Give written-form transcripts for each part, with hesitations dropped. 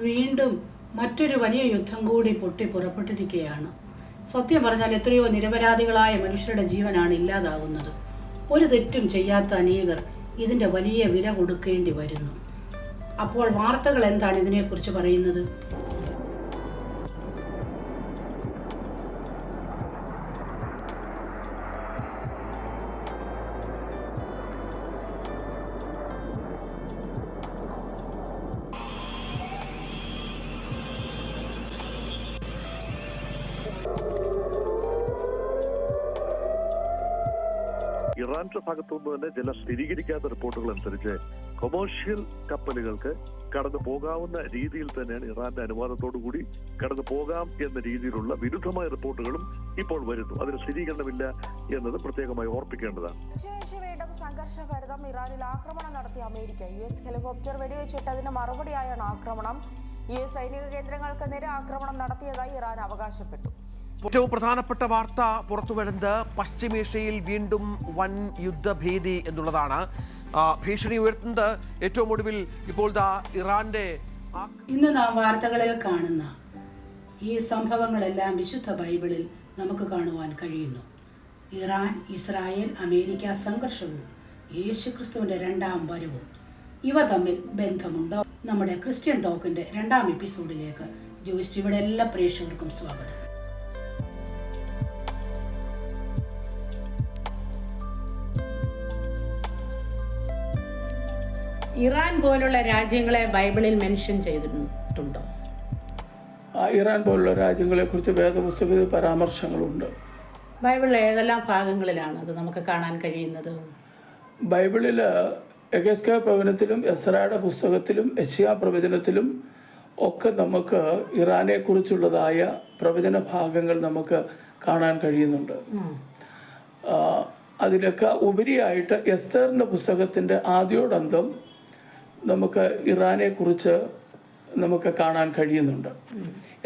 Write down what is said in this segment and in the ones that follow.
വീണ്ടും മറ്റൊരു വലിയ യുദ്ധം കൂടി പുറപ്പെട്ടിരിക്കുകയാണ്. സത്യം പറഞ്ഞാൽ എത്രയോ നിരപരാധികളായ മനുഷ്യരുടെ ജീവനാണ് ഇല്ലാതാകുന്നത്. ഒരു തെറ്റും ചെയ്യാത്ത അനേകർ ഇതിൻ്റെ വലിയ വില കൊടുക്കേണ്ടി വരുന്നു. അപ്പോൾ വാർത്തകൾ എന്താണ് ഇതിനെക്കുറിച്ച് പറയുന്നത്? ഇറാന്റെ ഭാഗത്തുനിന്ന് തന്നെ ചില സ്ഥിരീകരിക്കാത്ത റിപ്പോർട്ടുകൾ അനുസരിച്ച് കൊമേഴ്ഷ്യൽ കപ്പലുകൾക്ക് കടന്നു പോകാവുന്ന രീതിയിൽ തന്നെയാണ് ഇറാന്റെ അനുവാദത്തോടുകൂടി കടന്നു പോകാം എന്ന രീതിയിലുള്ള വിരുദ്ധമായ റിപ്പോർട്ടുകളും ഇപ്പോൾ വരുന്നു. അതിന് സ്ഥിരീകരണമില്ല എന്നത് പ്രത്യേകമായി ഓർപ്പിക്കേണ്ടതാണ്. വീണ്ടും സംഘർഷഭരിതം ഇറാനിൽ ആക്രമണം നടത്തിയ അമേരിക്ക. US ഹെലികോപ്റ്റർ വെടിവെച്ചിട്ടതിന് മറുപടിയായാണ് ആക്രമണം. US സൈനിക കേന്ദ്രങ്ങൾക്ക് നേരെ ആക്രമണം നടത്തിയതായി ഇറാൻ അവകാശപ്പെട്ടു. ഏറ്റവും പ്രധാനപ്പെട്ട വാർത്ത പുറത്തുവരുന്നത് പശ്ചിമേഷ്യയിൽ വീണ്ടും വൻ യുദ്ധഭീതി എന്നുള്ളതാണ്. ഭീഷണി ഉയർത്തുന്നത് ഏറ്റവും ഒടുവിൽ ഇപ്പോൾ ഇറാന്റെ ഇന്ന് നാം വാർത്തകളിൽ കാണുന്ന ഈ സംഭവങ്ങളെല്ലാം വിശുദ്ധ ബൈബിളിൽ നമുക്ക് കാണുവാൻ കഴിയുന്നു. ഇറാൻ, ഇസ്രായേൽ, അമേരിക്ക സംഘർഷവും യേശുക്രിസ്തുവിന്റെ രണ്ടാം വരവും ഇവ തമ്മിൽ ബന്ധമുണ്ടോ? നമ്മുടെ ക്രിസ്ത്യൻ ടോക്കിന്റെ രണ്ടാം എപ്പിസോഡിലേക്ക് ജോയിസ് ടിവിയുടെ എല്ലാ പ്രേക്ഷകർക്കും സ്വാഗതം. ഇറാൻ പോലുള്ള രാജ്യങ്ങളെ ബൈബിളിൽ മെൻഷൻ ചെയ്തിട്ടുണ്ടോ? ഇറാൻ പോലുള്ള രാജ്യങ്ങളെ കുറിച്ച് വേദപുസ്തകത്തിൽ പരാമർശങ്ങളുണ്ട്. ബൈബിളിൽ ഏതെല്ലാം ഭാഗങ്ങളിലാണ് അത് നമുക്ക് കാണാൻ കഴിയുന്നത്? ബൈബിളിൽ എഹെസ്കേൽ പ്രവചനത്തിലും എസ്രായുടെ പുസ്തകത്തിലും യെശയ്യാ പ്രവചനത്തിലും ഒക്കെ നമുക്ക് ഇറാനെ കുറിച്ചുള്ളതായ പ്രവചന ഭാഗങ്ങൾ നമുക്ക് കാണാൻ കഴിയുന്നുണ്ട്. അതിലൊക്കെ ഉപരിയായിട്ട് എസ്തറിൻ്റെ പുസ്തകത്തിൻ്റെ ആദ്യോടന്തം നമുക്ക് ഇറാനെ കുറിച്ച് നമുക്ക് കാണാൻ കഴിയുന്നുണ്ട്.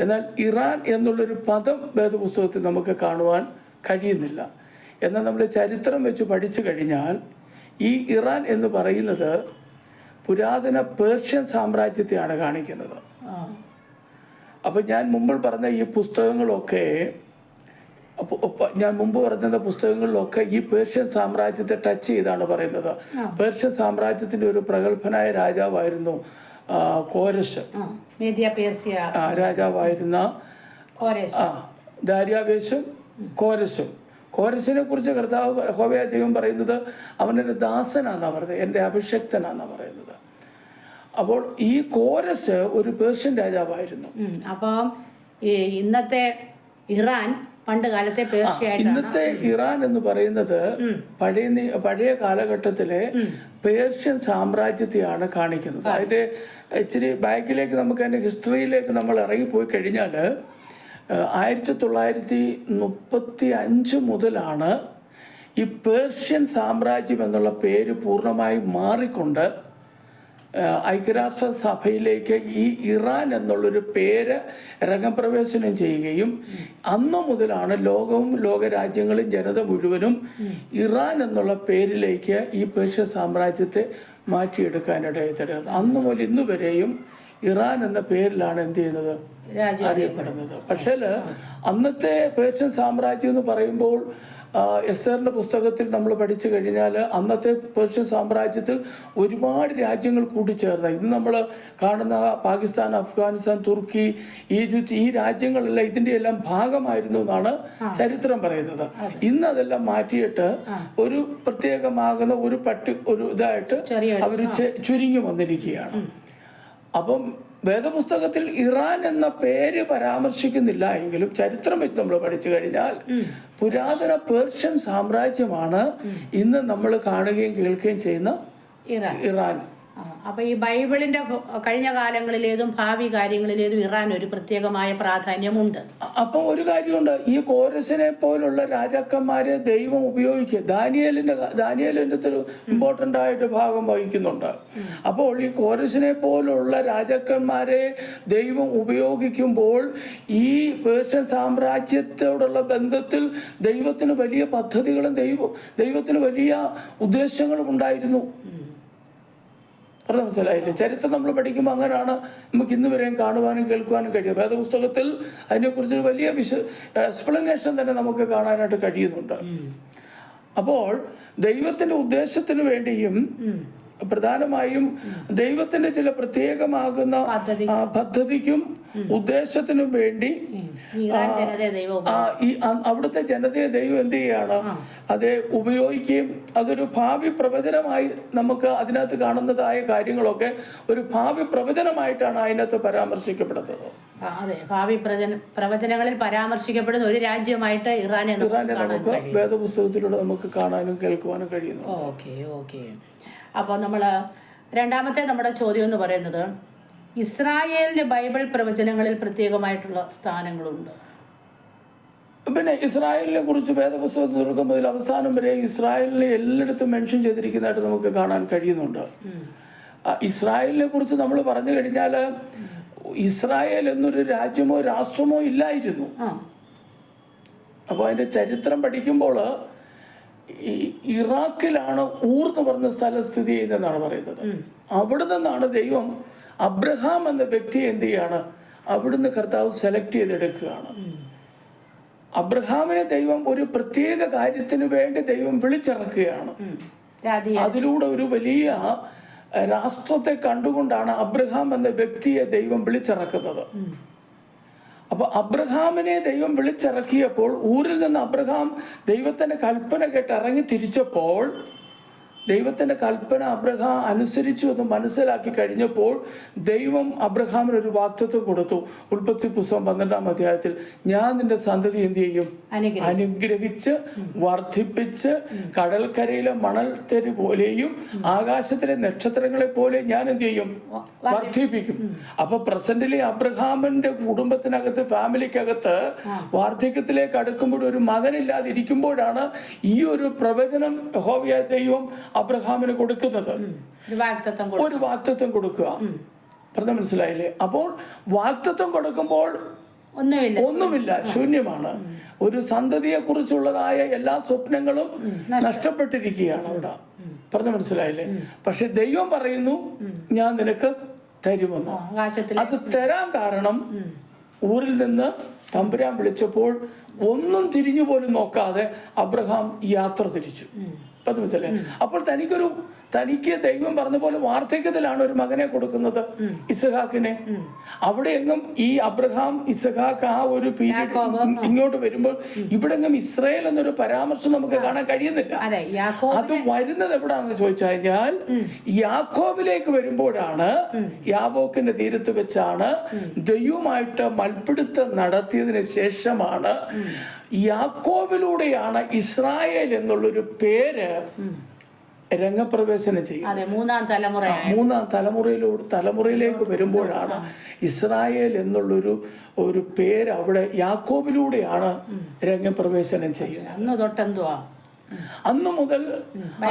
എന്നാൽ ഇറാൻ എന്നുള്ളൊരു പദം വേദപുസ്തകത്തിൽ നമുക്ക് കാണുവാൻ കഴിയുന്നില്ല. എന്നാൽ നമ്മൾ ചരിത്രം വെച്ച് പഠിച്ചു കഴിഞ്ഞാൽ ഈ ഇറാൻ എന്ന് പറയുന്നത് പുരാതന പേർഷ്യൻ സാമ്രാജ്യത്തെയാണ് കാണിക്കുന്നത്. അപ്പം ഞാൻ മുമ്പ് പറഞ്ഞ ഈ പുസ്തകങ്ങളൊക്കെ പുസ്തകങ്ങളിലൊക്കെ ഈ പേർഷ്യൻ സാമ്രാജ്യത്തെ ടച്ച് ചെയ്താണ് പറയുന്നത്. പേർഷ്യൻ സാമ്രാജ്യത്തിന്റെ ഒരു പ്രഗത്ഭനായ രാജാവായിരുന്നു കോരശ്. രാജാവായിരുന്ന ദാര്യാവേശും കോരശും. കോരശിനെ കുറിച്ച് കർത്താവ് യഹോവയായ ദൈവം പറയുന്നത് അവനൊരു ദാസനാന്നാ പറയുന്നത്, എൻ്റെ അഭിഷക്തനാന്നാ പറയുന്നത്. അപ്പോൾ ഈ കോരശ് ഒരു പേർഷ്യൻ രാജാവായിരുന്നു. അപ്പം ഇന്നത്തെ ഇറാൻ പണ്ട് കാലത്തെ ഇന്നത്തെ ഇറാൻ എന്ന് പറയുന്നത് പഴയ കാലഘട്ടത്തിലെ പേർഷ്യൻ സാമ്രാജ്യത്തെയാണ് കാണിക്കുന്നത്. അതിന്റെ ഇച്ചിരി ബാക്കിലേക്ക് നമുക്ക് അതിന്റെ ഹിസ്റ്ററിയിലേക്ക് നമ്മൾ ഇറങ്ങിപ്പോയി കഴിഞ്ഞാൽ 1935 മുതലാണ് ഈ പേർഷ്യൻ സാമ്രാജ്യം എന്നുള്ള പേര് പൂർണ്ണമായി മാറിക്കൊണ്ട് ഐക്യരാഷ്ട്ര സഭയിലേക്ക് ഈ ഇറാൻ എന്നുള്ളൊരു പേര് രംഗപ്രവേശനം ചെയ്യുകയും അന്നു മുതലാണ് ലോകവും ലോകരാജ്യങ്ങളും ജനത മുഴുവനും ഇറാൻ എന്നുള്ള പേരിലേക്ക് ഈ പേർഷ്യൻ സാമ്രാജ്യത്തെ മാറ്റിയെടുക്കാനിടയായി. അന്നു മുതൽ ഇന്നു വരെയും ഇറാൻ എന്ന പേരിലാണ് എന്ത് ചെയ്യുന്നത്, അറിയപ്പെടുന്നത്. പക്ഷേ അന്നത്തെ പേർഷ്യൻ സാമ്രാജ്യം എന്ന് പറയുമ്പോൾ എസ്തറിന്റെ പുസ്തകത്തിൽ നമ്മൾ പഠിച്ചു കഴിഞ്ഞാൽ അന്നത്തെ പേർഷ്യൻ സാമ്രാജ്യത്തിൽ ഒരുപാട് രാജ്യങ്ങൾ കൂടിച്ചേർന്ന, ഇന്ന് നമ്മൾ കാണുന്ന പാകിസ്ഥാൻ, അഫ്ഗാനിസ്ഥാൻ, തുർക്കി, ഈജിപ്ത്, ഈ രാജ്യങ്ങളെല്ലാം ഇതിന്റെ എല്ലാം ഭാഗമായിരുന്നു എന്നാണ് ചരിത്രം പറയുന്നത്. ഇന്ന് അതെല്ലാം മാറ്റിയിട്ട് ഒരു പ്രത്യേകമാകുന്ന ഒരു ഇതായിട്ട് അവർ ചുരുങ്ങി വന്നിരിക്കുകയാണ്. അപ്പം വേദപുസ്തകത്തിൽ ഇറാൻ എന്ന പേര് പരാമർശിക്കുന്നില്ല എങ്കിലും ചരിത്രം വെച്ച് നമ്മൾ പഠിച്ചു കഴിഞ്ഞാൽ പുരാതന പേർഷ്യൻ സാമ്രാജ്യമാണ് ഇന്ന് നമ്മൾ കാണുകയും കേൾക്കുകയും ചെയ്യുന്ന ഇറാൻ. അപ്പൊ ഈ ബൈബിളിന്റെ കഴിഞ്ഞ കാലങ്ങളിലേതും ഭാവി കാര്യങ്ങളിലേതും ഇറാൻ ഒരു പ്രത്യേകമായ പ്രാധാന്യമുണ്ട്. അപ്പം ഒരു കാര്യമുണ്ട്, ഈ കോരസിനെ പോലുള്ള രാജാക്കന്മാരെ ദൈവം ഉപയോഗിക്കുക. ദാനിയേലിന്റെ ഒരു ഇമ്പോർട്ടൻ്റ് ആയിട്ട് ഭാഗം വഹിക്കുന്നുണ്ട്. അപ്പോൾ ഈ കോരസിനെ പോലുള്ള രാജാക്കന്മാരെ ദൈവം ഉപയോഗിക്കുമ്പോൾ ഈ പേർഷ്യൻ സാമ്രാജ്യത്തോടുള്ള ബന്ധത്തിൽ ദൈവത്തിന് വലിയ പദ്ധതികളും ദൈവത്തിന് വലിയ ഉദ്ദേശങ്ങളും ഉണ്ടായിരുന്നു. പറഞ്ഞ മനസ്സിലായില്ലേ? ചരിത്രം നമ്മൾ പഠിക്കുമ്പോൾ അങ്ങനെയാണ് നമുക്ക് ഇന്ന് വരെയും കാണുവാനും കേൾക്കുവാനും കഴിയും. വേദപുസ്തകത്തിൽ അതിനെക്കുറിച്ചൊരു വലിയ എക്സ്പ്ലനേഷൻ തന്നെ നമുക്ക് കാണാനായിട്ട് കഴിയുന്നുണ്ട്. അപ്പോൾ ദൈവത്തിൻ്റെ ഉദ്ദേശത്തിന് വേണ്ടിയും പ്രധാനമായും ദൈവത്തിന്റെ ചില പ്രത്യേകമാകുന്ന പദ്ധതിക്കും ഉദ്ദേശത്തിനും വേണ്ടി അവിടുത്തെ ജനതയെ ദൈവം എന്ത് ചെയ്യാണ്, അത് ഉപയോഗിക്കുകയും അതൊരു ഭാവി പ്രവചനമായി നമുക്ക് അതിനകത്ത് കാണുന്നതായ കാര്യങ്ങളൊക്കെ ഒരു ഭാവി പ്രവചനമായിട്ടാണ് അതിനകത്ത് പരാമർശിക്കപ്പെടുന്നത്. അതെ, ഭാവി പ്രവചനങ്ങളിൽ പരാമർശിക്കപ്പെടുന്ന ഒരു രാജ്യമായിട്ട് ഇറാനെ നമുക്ക് വേദപുസ്തകത്തിലൂടെ നമുക്ക് കാണാനും കേൾക്കുവാനും കഴിയുന്നു. ഓക്കെ. അപ്പോൾ നമ്മൾ രണ്ടാമത്തെ നമ്മുടെ ചോദ്യം എന്ന് പറയുന്നത്, ഇസ്രായേലിന് ബൈബിൾ പ്രവചനങ്ങളിൽ പ്രത്യേകമായിട്ടുള്ള സ്ഥാനങ്ങളുണ്ട്. പിന്നെ ഇസ്രായേലിനെ കുറിച്ച് വേദപുസ്തകത്തിൽ തുടക്കം മുതൽ അവസാനം വരെ ഇസ്രായേലിനെ എല്ലായിടത്തും മെൻഷൻ ചെയ്തിരിക്കുന്നതായിട്ട് നമുക്ക് കാണാൻ കഴിയുന്നുണ്ട്. ഇസ്രായേലിനെ കുറിച്ച് നമ്മൾ പറഞ്ഞു കഴിഞ്ഞാൽ ഇസ്രായേൽ എന്നൊരു രാജ്യമോ രാഷ്ട്രമോ ഇല്ലായിരുന്നു. അപ്പോൾ അതിൻ്റെ ചരിത്രം പഠിക്കുമ്പോൾ ഇറാഖിലാണ് ഊർ എന്ന് പറഞ്ഞ സ്ഥലം സ്ഥിതി ചെയ്യുന്നതെന്നാണ് പറയുന്നത്. അവിടെ നിന്നാണ് ദൈവം അബ്രഹാം എന്ന വ്യക്തിയെ എന്ത് ചെയ്യാണ്, അവിടുന്ന് കർത്താവ് സെലക്ട് ചെയ്തെടുക്കുകയാണ്. അബ്രഹാമിനെ ദൈവം ഒരു പ്രത്യേക കാര്യത്തിന് വേണ്ടി ദൈവം വിളിച്ചിറക്കുകയാണ്. അതിലൂടെ ഒരു വലിയ രാഷ്ട്രത്തെ കണ്ടുകൊണ്ടാണ് അബ്രഹാം എന്ന വ്യക്തിയെ ദൈവം വിളിച്ചിറക്കുന്നത്. അപ്പൊ അബ്രഹാമിനെ ദൈവം വിളിച്ചിറക്കിയപ്പോൾ ഊരിൽ നിന്ന് അബ്രഹാം ദൈവത്തിന്റെ കൽപ്പന കേട്ട് ഇറങ്ങി തിരിച്ചപ്പോൾ ദൈവത്തിന്റെ കൽപ്പന അബ്രഹാം അനുസരിച്ചു എന്ന് മനസ്സിലാക്കി കഴിഞ്ഞപ്പോൾ ദൈവം അബ്രഹാമിന് ഒരു വാഗ്ദത്തം കൊടുത്തു. ഉൽപ്പത്തി പുസ്തകം 12-ാം അധ്യായത്തിൽ, ഞാൻ നിന്റെ സന്തതി എന്ത് ചെയ്യും, അനുഗ്രഹിച്ച് വർദ്ധിപ്പിച്ച് കടൽക്കരയിലെ മണൽത്തരി പോലെയും ആകാശത്തിലെ നക്ഷത്രങ്ങളെ പോലെ ഞാൻ എന്ത് ചെയ്യും, വർദ്ധിപ്പിക്കും. അപ്പൊ പ്രസന്റിലെ അബ്രഹാമിന്റെ കുടുംബത്തിനകത്ത്, ഫാമിലിക്കകത്ത് വാർദ്ധക്യത്തിലേക്ക് അടുക്കുമ്പോൾ ഒരു മകനില്ലാതിരിക്കുമ്പോഴാണ് ഈ ഒരു പ്രവചനം യഹോവയായ ദൈവം അബ്രഹാമിന് കൊടുക്കുന്നത്. ഒരു വാഗ്ദത്തം കൊടുക്കുക. പറഞ്ഞ മനസ്സിലായില്ലേ? അപ്പോൾ വാഗ്ദത്തം കൊടുക്കുമ്പോൾ ഒന്നുമില്ല, ശൂന്യമാണ്. ഒരു സന്തതിയെ കുറിച്ചുള്ളതായ എല്ലാ സ്വപ്നങ്ങളും നഷ്ടപ്പെട്ടിരിക്കുകയാണ് അവിടെ. പറഞ്ഞ മനസ്സിലായില്ലേ? പക്ഷെ ദൈവം പറയുന്നു, ഞാൻ നിനക്ക് തരുമെന്ന്. അത് തരാൻ കാരണം ഊരിൽ നിന്ന് തമ്പുരാൻ വിളിച്ചപ്പോൾ ഒന്നും തിരിഞ്ഞു പോലും നോക്കാതെ അബ്രഹാം യാത്ര തിരിച്ചു. അത് മനസ്സിലായി. അപ്പോൾ തനിക്ക് ദൈവം പറഞ്ഞ പോലെ വാർദ്ധക്യത്തിലാണ് ഒരു മകനെ കൊടുക്കുന്നത്, ഇസഹാക്കിനെ. അവിടെ എങ്ങും ഈ അബ്രഹാം ഇസഹാക്ക് ആ ഒരു പീരീഡ് ഇങ്ങോട്ട് വരുമ്പോൾ ഇവിടെ എങ്ങും ഇസ്രായേൽ എന്നൊരു പരാമർശം നമുക്ക് കാണാൻ കഴിയുന്നില്ല. അത് വരുന്നത് എവിടാണെന്ന് ചോദിച്ചു കഴിഞ്ഞാൽ യാക്കോബിലേക്ക് വരുമ്പോഴാണ്, യാബോക്കിന്റെ തീരത്ത് വെച്ചാണ് ദൈവമായിട്ട് മൽപ്പിടുത്തം നടത്തിയതിന് ശേഷമാണ്, യാക്കോബിലൂടെയാണ് ഇസ്രായേൽ എന്നുള്ളൊരു പേര് രംഗപ്രവേശനം ചെയ്യുന്നത്. മൂന്നാം തലമുറയിലേക്ക് വരുമ്പോഴാണ് ഇസ്രായേൽ എന്നുള്ളൊരു പേര് അവിടെ യാക്കോബിലൂടെയാണ് രംഗപ്രവേശനം ചെയ്യുന്നത്. അന്ന് മുതൽ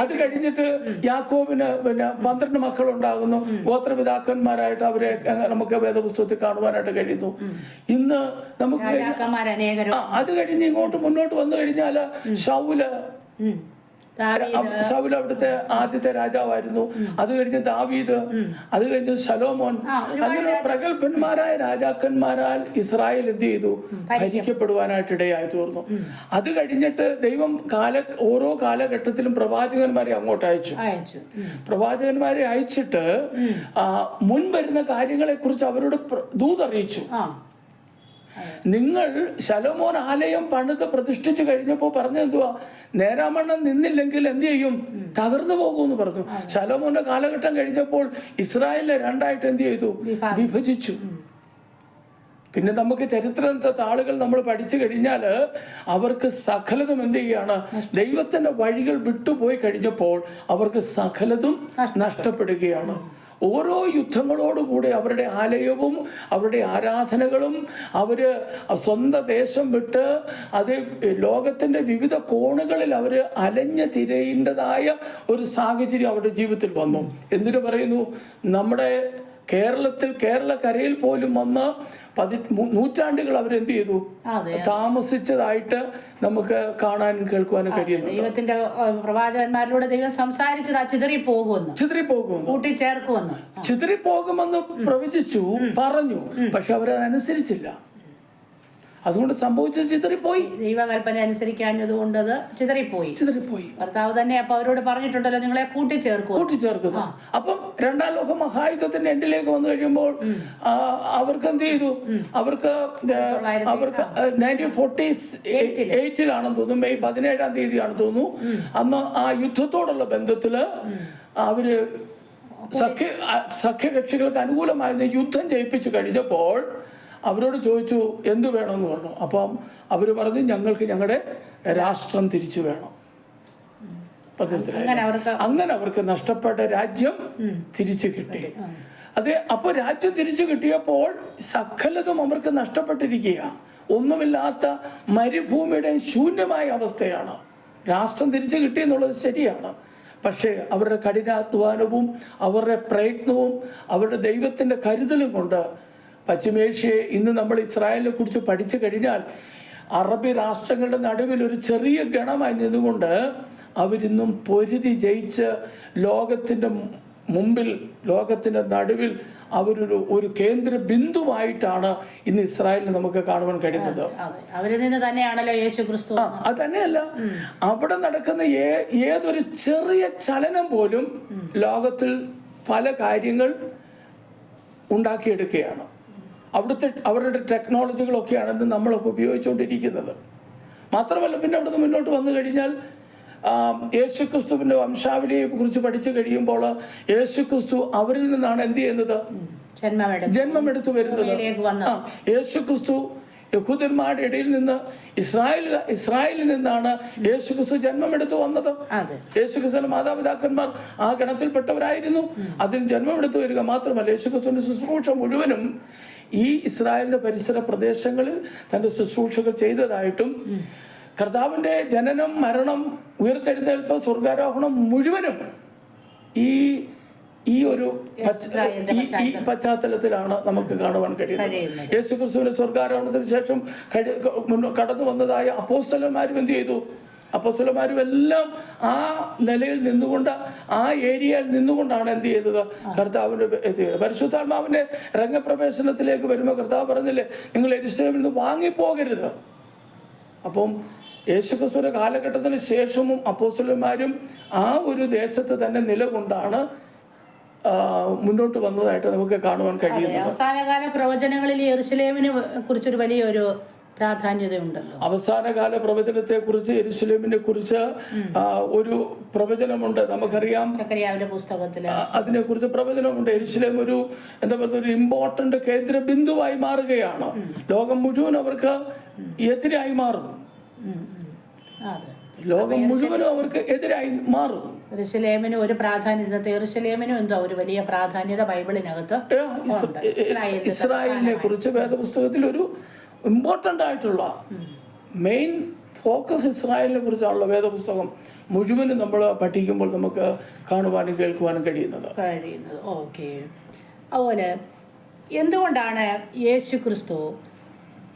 അത് കഴിഞ്ഞിട്ട് യാക്കോബിന് 12 മക്കളുണ്ടാകുന്നു. ഗോത്രപിതാക്കന്മാരായിട്ട് അവരെ നമുക്ക് വേദപുസ്തകത്തിൽ കാണുവാനായിട്ട് കഴിയുന്നു. ഇന്ന് നമുക്ക് അത് കഴിഞ്ഞ് ഇങ്ങോട്ട് മുന്നോട്ട് വന്നു കഴിഞ്ഞാൽ ശൗല് അവിടുത്തെ ആദ്യത്തെ രാജാവായിരുന്നു. അത് കഴിഞ്ഞ് ദാവീദ്, അത് കഴിഞ്ഞ് ശലോമോൻ, അങ്ങനെ പ്രഗത്ഭന്മാരായ രാജാക്കന്മാരാൽ ഇസ്രായേൽ എന്ത് ചെയ്തു, ഭരിക്കപ്പെടുവാനായിട്ട് ഇടയായി തീർന്നു. അത് കഴിഞ്ഞിട്ട് ദൈവം ഓരോ കാലഘട്ടത്തിലും പ്രവാചകന്മാരെ അങ്ങോട്ട് അയച്ചു. പ്രവാചകന്മാരെ അയച്ചിട്ട് മുൻവരുന്ന കാര്യങ്ങളെ കുറിച്ച് അവരോട് ദൂതറിയിച്ചു. നിങ്ങൾ ശലോമോൻ ആലയം പണിത് പ്രതിഷ്ഠിച്ചു കഴിഞ്ഞപ്പോൾ പറഞ്ഞു, എന്തുവാ, നേരാമണ്ണം നിന്നില്ലെങ്കിൽ എന്ത് ചെയ്യും, തകർന്നു പോകുമെന്ന് പറഞ്ഞു. ശലോമോന്റെ കാലഘട്ടം കഴിഞ്ഞപ്പോൾ ഇസ്രായേലിനെ രണ്ടായിട്ട് എന്ത് ചെയ്തു, വിഭജിച്ചു. പിന്നെ നമുക്ക് ചരിത്രത്തെ താളുകൾ നമ്മൾ പഠിച്ചു കഴിഞ്ഞാൽ അവർക്ക് സകലതും എന്ത് ചെയ്യാണ്, ദൈവത്തിന്റെ വഴികൾ വിട്ടുപോയി കഴിഞ്ഞപ്പോൾ അവർക്ക് സകലതും നഷ്ടപ്പെടുകയാണ്. ഓരോ യുദ്ധങ്ങളോടുകൂടി അവരുടെ ആലയവും അവരുടെ ആരാധനകളും അവര് സ്വന്തം ദേശം വിട്ട് അത് ലോകത്തിന്റെ വിവിധ കോണുകളിൽ അവര് അലഞ്ഞു തിരയേണ്ടതായ ഒരു സാഹചര്യം അവരുടെ ജീവിതത്തിൽ വന്നു. എന്തിനു പറയുന്നു, നമ്മുടെ കേരളക്കരയിൽ പോലും വന്ന് നൂറ്റാണ്ടുകൾ അവരെന്ത് ചെയ്തു താമസിച്ചതായിട്ട് നമുക്ക് കാണാനും കേൾക്കുവാനും കഴിയുന്നു. ദൈവത്തിന്റെ പ്രവാചകന്മാരിലൂടെ ദൈവം സംസാരിച്ചത് ചിതറിപ്പോകുമെന്ന് പ്രവചിച്ചു, പറഞ്ഞു. പക്ഷെ അവരതനുസരിച്ചില്ല. അതുകൊണ്ട് സംഭവിച്ചത് ചിതറിപ്പോയി. ദൈവകൽപ്പന അനുസരിക്കാഞ്ഞതുകൊണ്ട് അത് ചിതറിപ്പോയി. ഭർത്താവ് തന്നെ അപ്പൊ അവരോട് പറഞ്ഞിട്ടുണ്ടല്ലോ, നിങ്ങളെ കൂട്ടിച്ചേർക്കുന്നു. അപ്പം രണ്ടാം ലോക മഹായുദ്ധത്തിന്റെ എൻഡിലേക്ക് വന്നു കഴിയുമ്പോൾ അവർക്ക് എന്ത് ചെയ്തു? അവർക്ക് 1948 തോന്നുന്നു, മെയ് 17 തോന്നുന്നു. അന്ന് ആ യുദ്ധത്തോടുള്ള ബന്ധത്തില് അവര് സഖ്യകക്ഷികൾക്ക് അനുകൂലമായിരുന്ന യുദ്ധം ജയിപ്പിച്ചു കഴിഞ്ഞപ്പോൾ അവരോട് ചോദിച്ചു എന്ത് വേണമെന്ന് പറഞ്ഞു. അപ്പം അവർ പറഞ്ഞു, ഞങ്ങൾക്ക് ഞങ്ങളുടെ രാഷ്ട്രം തിരിച്ചു വേണം. അങ്ങനെ അവർക്ക് നഷ്ടപ്പെട്ട രാജ്യം തിരിച്ചു കിട്ടി. അതെ, അപ്പോൾ രാജ്യം തിരിച്ചു കിട്ടിയപ്പോൾ സകലതും അവർക്ക് നഷ്ടപ്പെട്ടിരിക്കുക. ഒന്നുമില്ലാത്ത മരുഭൂമിയുടെ ശൂന്യമായ അവസ്ഥയാണ്. രാഷ്ട്രം തിരിച്ചു കിട്ടി എന്നുള്ളത് ശരിയാണ്. പക്ഷേ അവരുടെ കഠിനാധ്വാനവും അവരുടെ പ്രയത്നവും അവരുടെ ദൈവത്തിൻ്റെ കരുതലും കൊണ്ട് പശ്ചിമേഷ്യയെ ഇന്ന് നമ്മൾ ഇസ്രായേലിനെ കുറിച്ച് പഠിച്ചു കഴിഞ്ഞാൽ അറബി രാഷ്ട്രങ്ങളുടെ നടുവിൽ ഒരു ചെറിയ ഗണമായി നിന്നുകൊണ്ട് അവരിന്നും പൊരുതി ജയിച്ച് ലോകത്തിൻ്റെ മുമ്പിൽ, ലോകത്തിൻ്റെ നടുവിൽ ഒരു കേന്ദ്ര ബിന്ദുവായിട്ടാണ് ഇന്ന് ഇസ്രായേലിനെ നമുക്ക് കാണുവാൻ കഴിയുന്നത്. അവരിൽ നിന്ന് തന്നെയാണല്ലോ യേശുക്രിസ്തു. അത് തന്നെയല്ല, അവിടെ നടക്കുന്ന ഏതൊരു ചെറിയ ചലനം പോലും ലോകത്തിൽ പല കാര്യങ്ങൾ ഉണ്ടാക്കിയെടുക്കുകയാണ്. അവരുടെ ടെക്നോളജികളൊക്കെയാണ് ഇന്ന് നമ്മളൊക്കെ ഉപയോഗിച്ചുകൊണ്ടിരിക്കുന്നത്. മാത്രമല്ല, പിന്നെ അവിടുന്ന് മുന്നോട്ട് വന്നു കഴിഞ്ഞാൽ യേശുക്രിസ്തുവിന്റെ വംശാവലിയെ കുറിച്ച് പഠിച്ചു കഴിയുമ്പോൾ യേശുക്രിസ്തു അവരിൽ നിന്നാണ് എന്ത് ചെയ്യുന്നത്? ജന്മമെടുത്തു വരുന്നത്. യേശുക്രിസ്തു യഹൂദന്മാരുടെ ഇടയിൽ നിന്ന് ഇസ്രായേലിൽ നിന്നാണ് യേശുക്രിസ്തു ജന്മമെടുത്തു വന്നത്. യേശുക്രിസ്തുവിന്റെ മാതാപിതാക്കന്മാർ ആ ഗണത്തിൽപ്പെട്ടവരായിരുന്നു. അതിന് ജന്മമെടുത്തു വരിക മാത്രമല്ല, യേശുക്രിസ്തുവിന്റെ ശുശ്രൂഷ മുഴുവനും ഈ ഇസ്രായേലിന്റെ പരിസര പ്രദേശങ്ങളിൽ തന്റെ ശുശ്രൂഷകൾ ചെയ്തതായിട്ടും കർത്താവിന്റെ ജനനം, മരണം, ഉയർത്തെഴുന്നേൽപ്പ്, സ്വർഗാരോഹണം മുഴുവനും ഈ ഒരു പശ്ചാത്തലത്തിലാണ് നമുക്ക് കാണുവാൻ കഴിയുന്നത്. യേശുക്രിസ്തുവിന്റെ സ്വർഗാരോഹണത്തിന് ശേഷം കടന്നു വന്നതായ അപ്പോസ്തലന്മാരും എന്ത് ചെയ്തു? അപ്പോസ്തലന്മാരും എല്ലാം ആ നിലയിൽ നിന്നുകൊണ്ട്, ആ ഏരിയയിൽ നിന്നുകൊണ്ടാണ് എന്ത് ചെയ്തത്? കർത്താവിന്റെ പരിശുദ്ധാത്മാവിന്റെ രംഗപ്രവേശനത്തിലേക്ക് വരുമ്പോൾ കർത്താവ് പറഞ്ഞില്ലേ, നിങ്ങൾ യെരൂശലേമിൽ നിന്ന് വാങ്ങിപ്പോകരുത്. അപ്പം യേശുക്രിസ്തുവിന്റെ കാലഘട്ടത്തിന് ശേഷവും അപ്പോസ്തലന്മാരും ആ ഒരു ദേശത്ത് തന്നെ നിലകൊണ്ടാണ് മുന്നോട്ട് വന്നതായിട്ട് നമുക്ക് കാണുവാൻ കഴിയുന്നത്. അവസാനകാല പ്രവചനങ്ങളിൽ യെരൂശലേമിനെ കുറിച്ചൊരു വലിയൊരു പ്രാധാന്യതയുണ്ടല്ലോ. അവസാനകാല പ്രവചനത്തെ കുറിച്ച്, യെരൂശലേമിനെ കുറിച്ച് ഒരു പ്രവചനമുണ്ട്. നമുക്കറിയാം, പുസ്തകത്തില് അതിനെ കുറിച്ച് പ്രവചനമുണ്ട്. യെരൂശലേം ഒരു ഒരു ഇമ്പോർട്ടന്റ് കേന്ദ്ര ബിന്ദുവായി മാറുകയാണ്. ലോകം മുഴുവൻ അവർക്ക് എതിരായി മാറും. ലോകം മുഴുവനും അവർക്ക് എതിരായി മാറും. യെരൂശലേമിന് ഒരു പ്രാധാന്യത, യെരൂശലേമിനും എന്തോ ഒരു വലിയ പ്രാധാന്യത ബൈബിളിനകത്ത്. ഇസ്രായേലിനെ കുറിച്ച് വേദപുസ്തകത്തിൽ ഒരു ഇമ്പോർട്ടൻ്റ് ആയിട്ടുള്ള മെയിൻ ഫോക്കസ് ഇസ്രായേലിനെ കുറിച്ചാണല്ലോ വേദപുസ്തകം മുഴുവനും നമ്മൾ പഠിക്കുമ്പോൾ നമുക്ക് കാണുവാനും കേൾക്കുവാനും കഴിയുന്നത്. ഓക്കെ. അതുപോലെ എന്തുകൊണ്ടാണ് യേശുക്രിസ്തു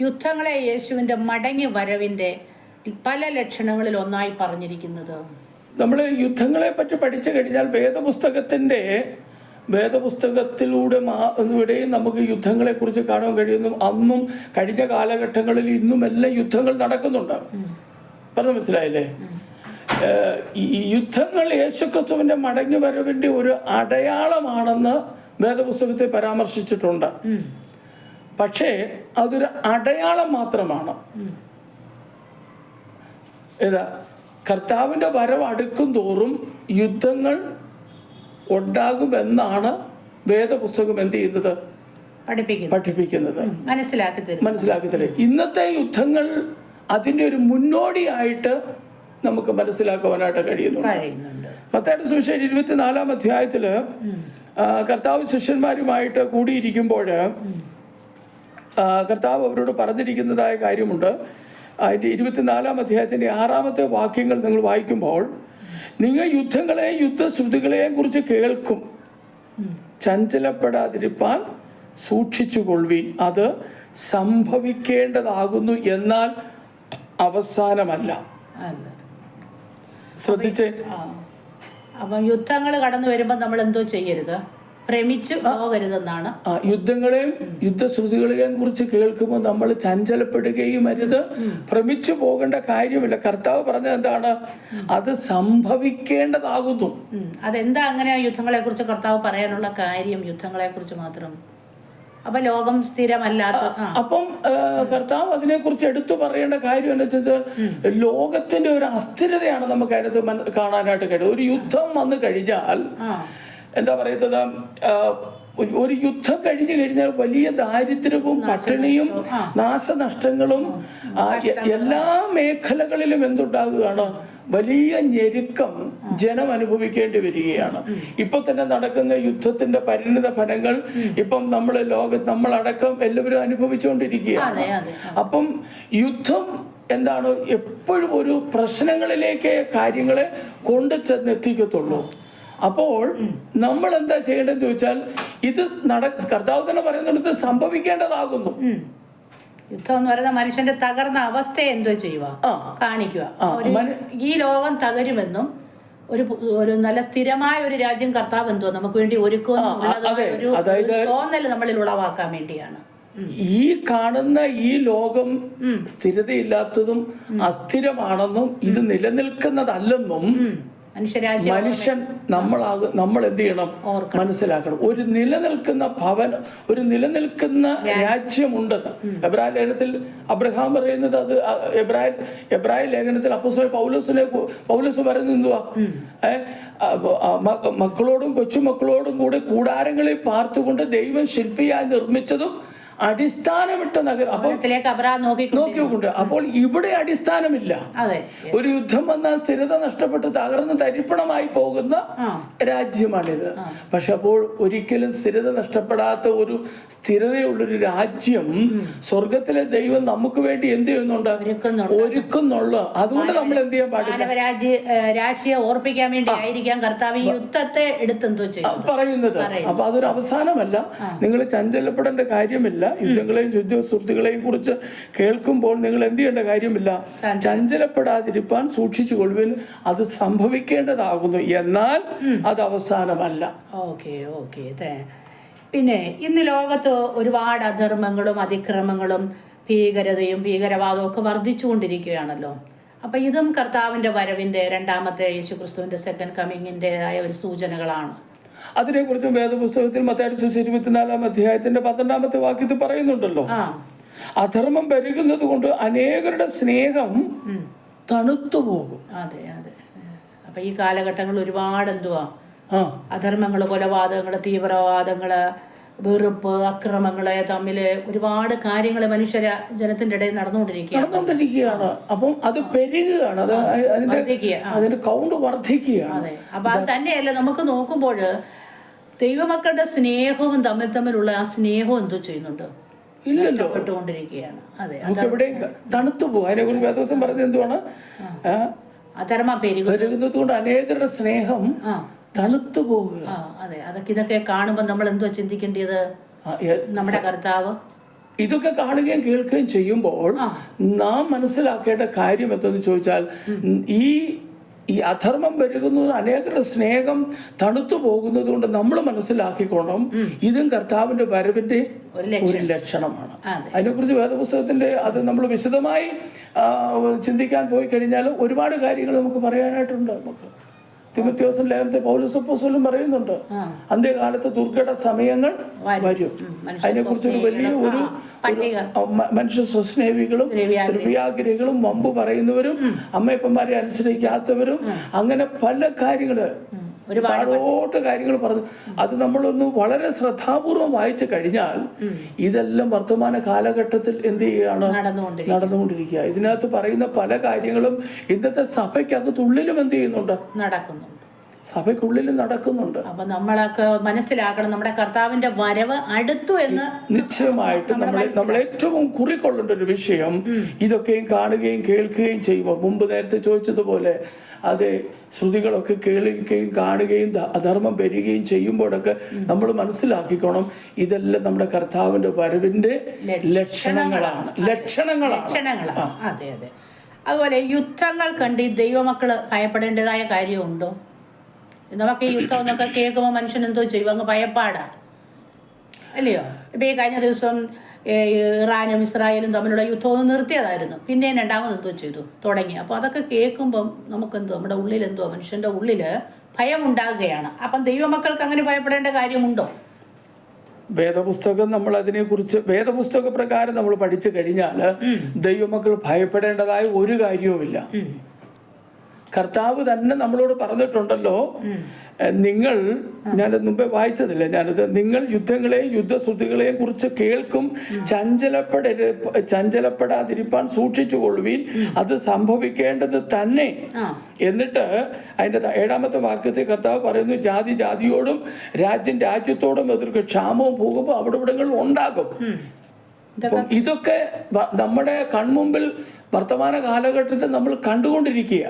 യുദ്ധങ്ങളെ യേശുവിൻ്റെ മടങ്ങി വരവിൻ്റെ പല ലക്ഷണങ്ങളിൽ ഒന്നായി പറഞ്ഞിരിക്കുന്നത്? നമ്മൾ യുദ്ധങ്ങളെ പറ്റി പഠിച്ചു കഴിഞ്ഞാൽ വേദപുസ്തകത്തിലൂടെയും നമുക്ക് യുദ്ധങ്ങളെ കുറിച്ച് കാണാൻ കഴിയുന്നു. അന്നും കഴിഞ്ഞ കാലഘട്ടങ്ങളിൽ ഇന്നും എല്ലാം യുദ്ധങ്ങൾ നടക്കുന്നുണ്ട്. പറഞ്ഞ മനസ്സിലായില്ലേ? ഈ യുദ്ധങ്ങൾ യേശുക്രിസ്തുവിന്റെ മടങ്ങി വരവിന്റെ ഒരു അടയാളമാണെന്ന് വേദപുസ്തകത്തെ പരാമർശിച്ചിട്ടുണ്ട്. പക്ഷേ അതൊരു അടയാളം മാത്രമാണ്. കർത്താവിന്റെ വരവ് അടുക്കും തോറും യുദ്ധങ്ങൾ ഉണ്ടാകുമെന്നാണ് വേദപുസ്തകം എന്ത് ചെയ്യുന്നത്? പഠിപ്പിക്കുന്നത്, മനസ്സിലാക്കി തരും. ഇന്നത്തെ യുദ്ധങ്ങൾ അതിന്റെ ഒരു മുന്നോടിയായിട്ട് നമുക്ക് മനസ്സിലാക്കുവാനായിട്ട് കഴിയുന്നുണ്ട്. മത്തായിയുടെ സുവിശേഷം 24-ാം അധ്യായത്തില് കർത്താവ് ശിഷ്യന്മാരുമായിട്ട് കൂടിയിരിക്കുമ്പോൾ കർത്താവ് അവരോട് പറഞ്ഞിരിക്കുന്നതായ കാര്യമുണ്ട്. അതിൻ്റെ 24-ാം അധ്യായത്തിൻ്റെ 6-ാമത്തെ വാക്യങ്ങൾ നിങ്ങൾ വായിക്കുമ്പോൾ, നിങ്ങൾ യുദ്ധങ്ങളെയും യുദ്ധശ്രുതികളെയും കുറിച്ച് കേൾക്കും. ചഞ്ചലപ്പെടാതിരിപ്പാൻ സൂക്ഷിച്ചുകൊള്ളുവിൻ, അത് സംഭവിക്കേണ്ടതാകുന്നു, എന്നാൽ അവസാനമല്ല. അല്ല. ശ്രദ്ധിച്ചേ. അപ്പം യുദ്ധങ്ങൾ കടന്നു വരുമ്പോൾ നമ്മൾ എന്തോ ചെയ്യരുത്, ഭ്രമിച്ച് പോകരുതെന്നാണ്. യുദ്ധങ്ങളെയും യുദ്ധശ്രുതികളെയും കുറിച്ച് കേൾക്കുമ്പോൾ നമ്മൾ ചഞ്ചലപ്പെടുകയും അരുത്, ഭ്രമിച്ചു പോകേണ്ട കാര്യമില്ല. കർത്താവ് പറഞ്ഞത് എന്താണ്? അത് സംഭവിക്കേണ്ടതാകുന്നു. അതെന്താ അങ്ങനെ യുദ്ധങ്ങളെ കുറിച്ച് കർത്താവ് പറയാനുള്ള കാര്യം? യുദ്ധങ്ങളെ കുറിച്ച് മാത്രം? അപ്പൊ ലോകം സ്ഥിരമല്ലാത്ത. അപ്പം കർത്താവ് അതിനെക്കുറിച്ച് എടുത്തു പറയേണ്ട കാര്യം എന്താ വെച്ചാൽ, ലോകത്തിന്റെ ഒരു അസ്ഥിരതയാണ് നമുക്ക് അതിനകത്ത് കാണാനായിട്ട് കഴിയും. ഒരു യുദ്ധം വന്നു കഴിഞ്ഞാൽ എന്താ പറയുന്നത്, ഒരു യുദ്ധം കഴിഞ്ഞു കഴിഞ്ഞാൽ വലിയ ദാരിദ്ര്യവും പട്ടിണിയും നാശനഷ്ടങ്ങളും എല്ലാ മേഖലകളിലും എന്തുണ്ടാകുകയാണ്? വലിയ ഞെരുക്കം ജനം അനുഭവിക്കേണ്ടി വരികയാണ്. ഇപ്പൊ തന്നെ നടക്കുന്ന യുദ്ധത്തിന്റെ പരിണിത ഫലങ്ങൾ ഇപ്പം നമ്മളടക്കം എല്ലാവരും അനുഭവിച്ചുകൊണ്ടിരിക്കുകയാണ്. അപ്പം യുദ്ധം എന്താണ്? എപ്പോഴും ഒരു പ്രശ്നങ്ങളിലേക്ക് കാര്യങ്ങളെ കൊണ്ടു ചെന്നെത്തിക്കത്തുള്ളൂ. അപ്പോൾ നമ്മൾ എന്താ ചെയ്യേണ്ടതെന്ന് ചോദിച്ചാൽ, ഇത് കർത്താവ് തന്നെ പറയുന്നത് സംഭവിക്കേണ്ടതാകുന്നു. യുദ്ധം എന്ന് പറയുന്ന മനുഷ്യന്റെ തകർന്ന അവസ്ഥയെ എന്തോ ചെയ്യുക, കാണിക്കുക. ഈ ലോകം തകരുമെന്നും ഒരു നല്ല സ്ഥിരമായ ഒരു രാജ്യം കർത്താവ് എന്തോ നമുക്ക് വേണ്ടി ഒരുക്കുമെന്നുള്ള തോന്നൽ നമ്മളിൽ ഉളവാക്കാൻ വേണ്ടിയാണ്. ഈ കാണുന്ന ഈ ലോകം സ്ഥിരതയില്ലാത്തതും അസ്ഥിരമാണെന്നും ഇത് നിലനിൽക്കുന്നതല്ലെന്നും മനുഷ്യൻ നമ്മൾ എന്ത് ചെയ്യണം? മനസ്സിലാക്കണം. ഒരു നിലനിൽക്കുന്ന ഒരു നിലനിൽക്കുന്ന രാജ്യമുണ്ടെന്ന് എബ്രായ ലേഖനത്തിൽ അബ്രഹാം പറയുന്നത്. അത് എബ്രായ ലേഖനത്തിൽ അപ്പോസ്തലൻ പൗലോസ് പറയുന്നത് എന്തുവാ? മക്കളോടും കൊച്ചുമക്കളോടും കൂടെ കൂടാരങ്ങളിൽ പാർത്തുകൊണ്ട് ദൈവം ശില്പിയായി നിർമ്മിച്ചതും അടിസ്ഥാനമിട്ട നഗരം. നോക്കിക്കൊണ്ട് അപ്പോൾ ഇവിടെ അടിസ്ഥാനമില്ല. ഒരു യുദ്ധം വന്നാൽ സ്ഥിരത നഷ്ടപ്പെട്ട് തകർന്ന് തരിപ്പണമായി പോകുന്ന രാജ്യമാണിത്. പക്ഷെ അപ്പോൾ ഒരിക്കലും സ്ഥിരത നഷ്ടപ്പെടാത്ത ഒരു സ്ഥിരതയുള്ളൊരു രാജ്യം സ്വർഗത്തിലെ ദൈവം നമുക്ക് വേണ്ടി എന്ത് ചെയ്യുന്നുണ്ട്? ഒരുക്കുന്നുള്ളു. അതുകൊണ്ട് നമ്മൾ എന്ത് ചെയ്യാൻ പാടില്ല? രാശിയെ ഓർപ്പിക്കാൻ വേണ്ടി ആയിരിക്കാം കർത്താവ് ഈ യുദ്ധത്തെ എടുത്തെന്തോ പറയുന്നത്. അപ്പൊ അതൊരു അവസാനമല്ല. നിങ്ങൾ ചഞ്ചലപ്പെടേണ്ട കാര്യമില്ല. യുദ്ധങ്ങളെയും യുദ്ധസുഹൃത്തുക്കളെയും കുറിച്ച് കേൾക്കുമ്പോൾ നിങ്ങൾ എന്ത് ചെയ്യേണ്ട കാര്യമില്ല, ചഞ്ചലപ്പെടാതിരിപ്പാൻ സൂക്ഷിച്ചുകൊള്ളുവിൻ, അത് സംഭവിക്കേണ്ടതാകുന്നു, എന്നാൽ അത് അവസാനമല്ല. പിന്നെ ഇന്ന് ലോകത്ത് ഒരുപാട് അധർമ്മങ്ങളും അതിക്രമങ്ങളും ഭീകരതയും ഭീകരവാദവും ഒക്കെ വർദ്ധിച്ചുകൊണ്ടിരിക്കുകയാണല്ലോ. അപ്പൊ ഇതും കർത്താവിന്റെ വരവിന്റെ രണ്ടാമത്തെ യേശുക്രിസ്തുവിന്റെ സെക്കൻഡ് കമ്മിങ്ങിൻ്റെതായ ഒരു സൂചനകളാണ്. അതിനെക്കുറിച്ചും വേദപുസ്തകത്തിൽ മത്തായി 24-ാം അധ്യായത്തിന്റെ 12-ാമത്തെ വാക്യത്തിൽ പറയുന്നുണ്ടല്ലോ, അധർമ്മം പെരുകുന്നത് കൊണ്ട് അനേകരുടെ സ്നേഹം തണുത്തുപോകും. അതെ. അപ്പൊ ഈ കാലഘട്ടങ്ങളിൽ ഒരുപാട് അധർമ്മങ്ങള്, കൊലപാതകങ്ങള്, തീവ്രവാദങ്ങള്, വെറുപ്പ്, അക്രമങ്ങള് തമ്മില് ഒരുപാട് കാര്യങ്ങൾ ജനത്തിന്റെ ഇടയിൽ നടന്നുകൊണ്ടിരിക്കുകയാണ്. അപ്പം അത് പെരുകുകയാണ്, അതിന്റെ കൗണ്ട് വർദ്ധിക്കുകയാണ്. അതെ. അപ്പൊ അത് തന്നെയല്ല, നമുക്ക് നോക്കുമ്പോൾ ദൈവമക്കളുടെ സ്നേഹവും തമ്മിലുള്ള ആ സ്നേഹവും എന്തോ ചെയ്യുന്നുണ്ട്, ഇല്ലല്ലോ, പെട്ടുകൊണ്ടിരിക്കുകയാണ്. അതെ, എവിടെയും തണുത്തു പോകും. അതിനെക്കുറിച്ച് വേദവസം പറഞ്ഞത് എന്തുവാണ്? അധർമ്മം പെരുകുന്നത് കൊണ്ട് അനേകരുടെ സ്നേഹം തണുത്തു പോകുക. അതെ. ഇതൊക്കെ കാണുമ്പോൾ നമ്മൾ എന്തോ ചിന്തിക്കേണ്ടത്? നമ്മുടെ കർത്താവ് ഇതൊക്കെ കാണുകയും കേൾക്കുകയും ചെയ്യുമ്പോൾ നാം മനസ്സിലാക്കേണ്ട കാര്യം എന്തെന്ന് ചോദിച്ചാൽ, ഈ അധർമ്മം പെരുകുന്നത് അനേകരുടെ സ്നേഹം തണുത്തു പോകുന്നത് കൊണ്ട് നമ്മൾ മനസ്സിലാക്കിക്കോണം, ഇതും കർത്താവിന്റെ വരവിന്റെ ഒരു ലക്ഷണമാണ്. അതിനെക്കുറിച്ച് വേദപുസ്തകത്തിന്റെ അത് നമ്മൾ വിശദമായി ചിന്തിക്കാൻ പോയി കഴിഞ്ഞാൽ ഒരുപാട് കാര്യങ്ങൾ നമുക്ക് പറയാനായിട്ടുണ്ട്. നമുക്ക് തിമോഥെയോസ് ലേഖനത്തിൽ പൗലോസ് അപ്പോസ്തലൻ പറയുന്നുണ്ട്, അന്ത്യകാലത്ത് ദുർഘട സമയങ്ങൾ വരും. അതിനെക്കുറിച്ചൊരു വലിയ ഒരു മനുഷ്യ സ്വസ്നേഹികളും ദ്രവ്യാഗ്രഹികളും വമ്പ് പറയുന്നവരും അമ്മയപ്പന്മാരെ അനുസരിക്കാത്തവരും അങ്ങനെ പല കാര്യങ്ങള് ഒരുപാട് കാര്യങ്ങൾ പറഞ്ഞു. അത് നമ്മളൊന്ന് വളരെ ശ്രദ്ധാപൂർവം വായിച്ചു കഴിഞ്ഞാൽ ഇതെല്ലാം വർത്തമാന കാലഘട്ടത്തിൽ എന്ത് ചെയ്യുകയാണ്? നടന്നുകൊണ്ടിരിക്കുക. ഇതിനകത്ത് പറയുന്ന പല കാര്യങ്ങളും ഇന്നത്തെ സഭയ്ക്കകത്തുള്ളിലും എന്ത് ചെയ്യുന്നുണ്ട്? നടക്കുന്നുണ്ട്. സഭയ്ക്കുള്ളിൽ നടക്കുന്നുണ്ട്. അപ്പൊ നമ്മളൊക്കെ മനസ്സിലാക്കണം നമ്മുടെ കർത്താവിന്റെ വരവ് അടുത്തു എന്ന്. നിശ്ചയമായിട്ട് നമ്മൾ ഏറ്റവും കുറിക്കൊള്ളേണ്ട ഒരു വിഷയം ഇതൊക്കെയും കാണുകയും കേൾക്കുകയും ചെയ്യുമ്പോൾ, മുമ്പ് നേരത്തെ ചോദിച്ചതുപോലെ അത് ശ്രുതികളൊക്കെ കേൾക്കുകയും കാണുകയും അധർമ്മം വരികയും ചെയ്യുമ്പോഴൊക്കെ നമ്മൾ മനസ്സിലാക്കിക്കോണം, ഇതെല്ലാം നമ്മുടെ കർത്താവിന്റെ വരവിന്റെ ലക്ഷണങ്ങളാണ്. അതെ അതെ. അതുപോലെ യുദ്ധങ്ങൾ കണ്ട് ഈ ദൈവമക്കള് ഭയപ്പെടേണ്ടതായ കാര്യമുണ്ടോ? നമുക്ക് ഈ യുദ്ധം എന്നൊക്കെ കേൾക്കുമ്പോൾ മനുഷ്യൻ എന്തോ ചെയ്യും, അങ്ങ് ഭയപ്പാടാ അല്ലയോ? ഇപ്പം ഈ കഴിഞ്ഞ ദിവസം ഇറാനും ഇസ്രായേലും തമ്മിലുള്ള യുദ്ധം ഒന്ന് നിർത്തിയതായിരുന്നു, പിന്നെ രണ്ടാമത് എന്തോ ചെയ്തു തുടങ്ങി. അപ്പോൾ അതൊക്കെ കേൾക്കുമ്പം നമുക്കെന്തോ നമ്മുടെ ഉള്ളിലെന്തോ മനുഷ്യൻ്റെ ഉള്ളിൽ ഭയം ഉണ്ടാകുകയാണ്. അപ്പം ദൈവമക്കൾക്ക് അങ്ങനെ ഭയപ്പെടേണ്ട കാര്യമുണ്ടോ? വേദപുസ്തകം നമ്മൾ അതിനെക്കുറിച്ച് വേദപുസ്തക പ്രകാരം നമ്മൾ പഠിച്ചു കഴിഞ്ഞാൽ ദൈവമക്കൾ ഭയപ്പെടേണ്ടതായ ഒരു കാര്യവുമില്ല. കർത്താവ് തന്നെ നമ്മളോട് പറഞ്ഞിട്ടുണ്ടല്ലോ, നിങ്ങൾ, ഞാനത് മുമ്പേ വായിച്ചതില്ല ഞാനത്, നിങ്ങൾ യുദ്ധങ്ങളെയും യുദ്ധശ്രുതികളെയും കുറിച്ച് കേൾക്കും, ചഞ്ചലപ്പെടാതിരിപ്പാൻ സൂക്ഷിച്ചുകൊള്ളുവീൻ, അത് സംഭവിക്കേണ്ടത് തന്നെ. എന്നിട്ട് അതിൻ്റെ 7ാമത്തെ വാക്യത്തിൽ കർത്താവ് പറയുന്നു, ജാതി ജാതിയോടും രാജ്യം രാജ്യത്തോടും എതിർക്കും, ക്ഷാമവും ഭൂകമ്പവും അവിടെ ഇവിടങ്ങളിൽ ഉണ്ടാകും. ഇതൊക്കെ നമ്മുടെ കൺമുമ്പിൽ വർത്തമാന കാലഘട്ടത്തിൽ നമ്മൾ കണ്ടുകൊണ്ടിരിക്കുക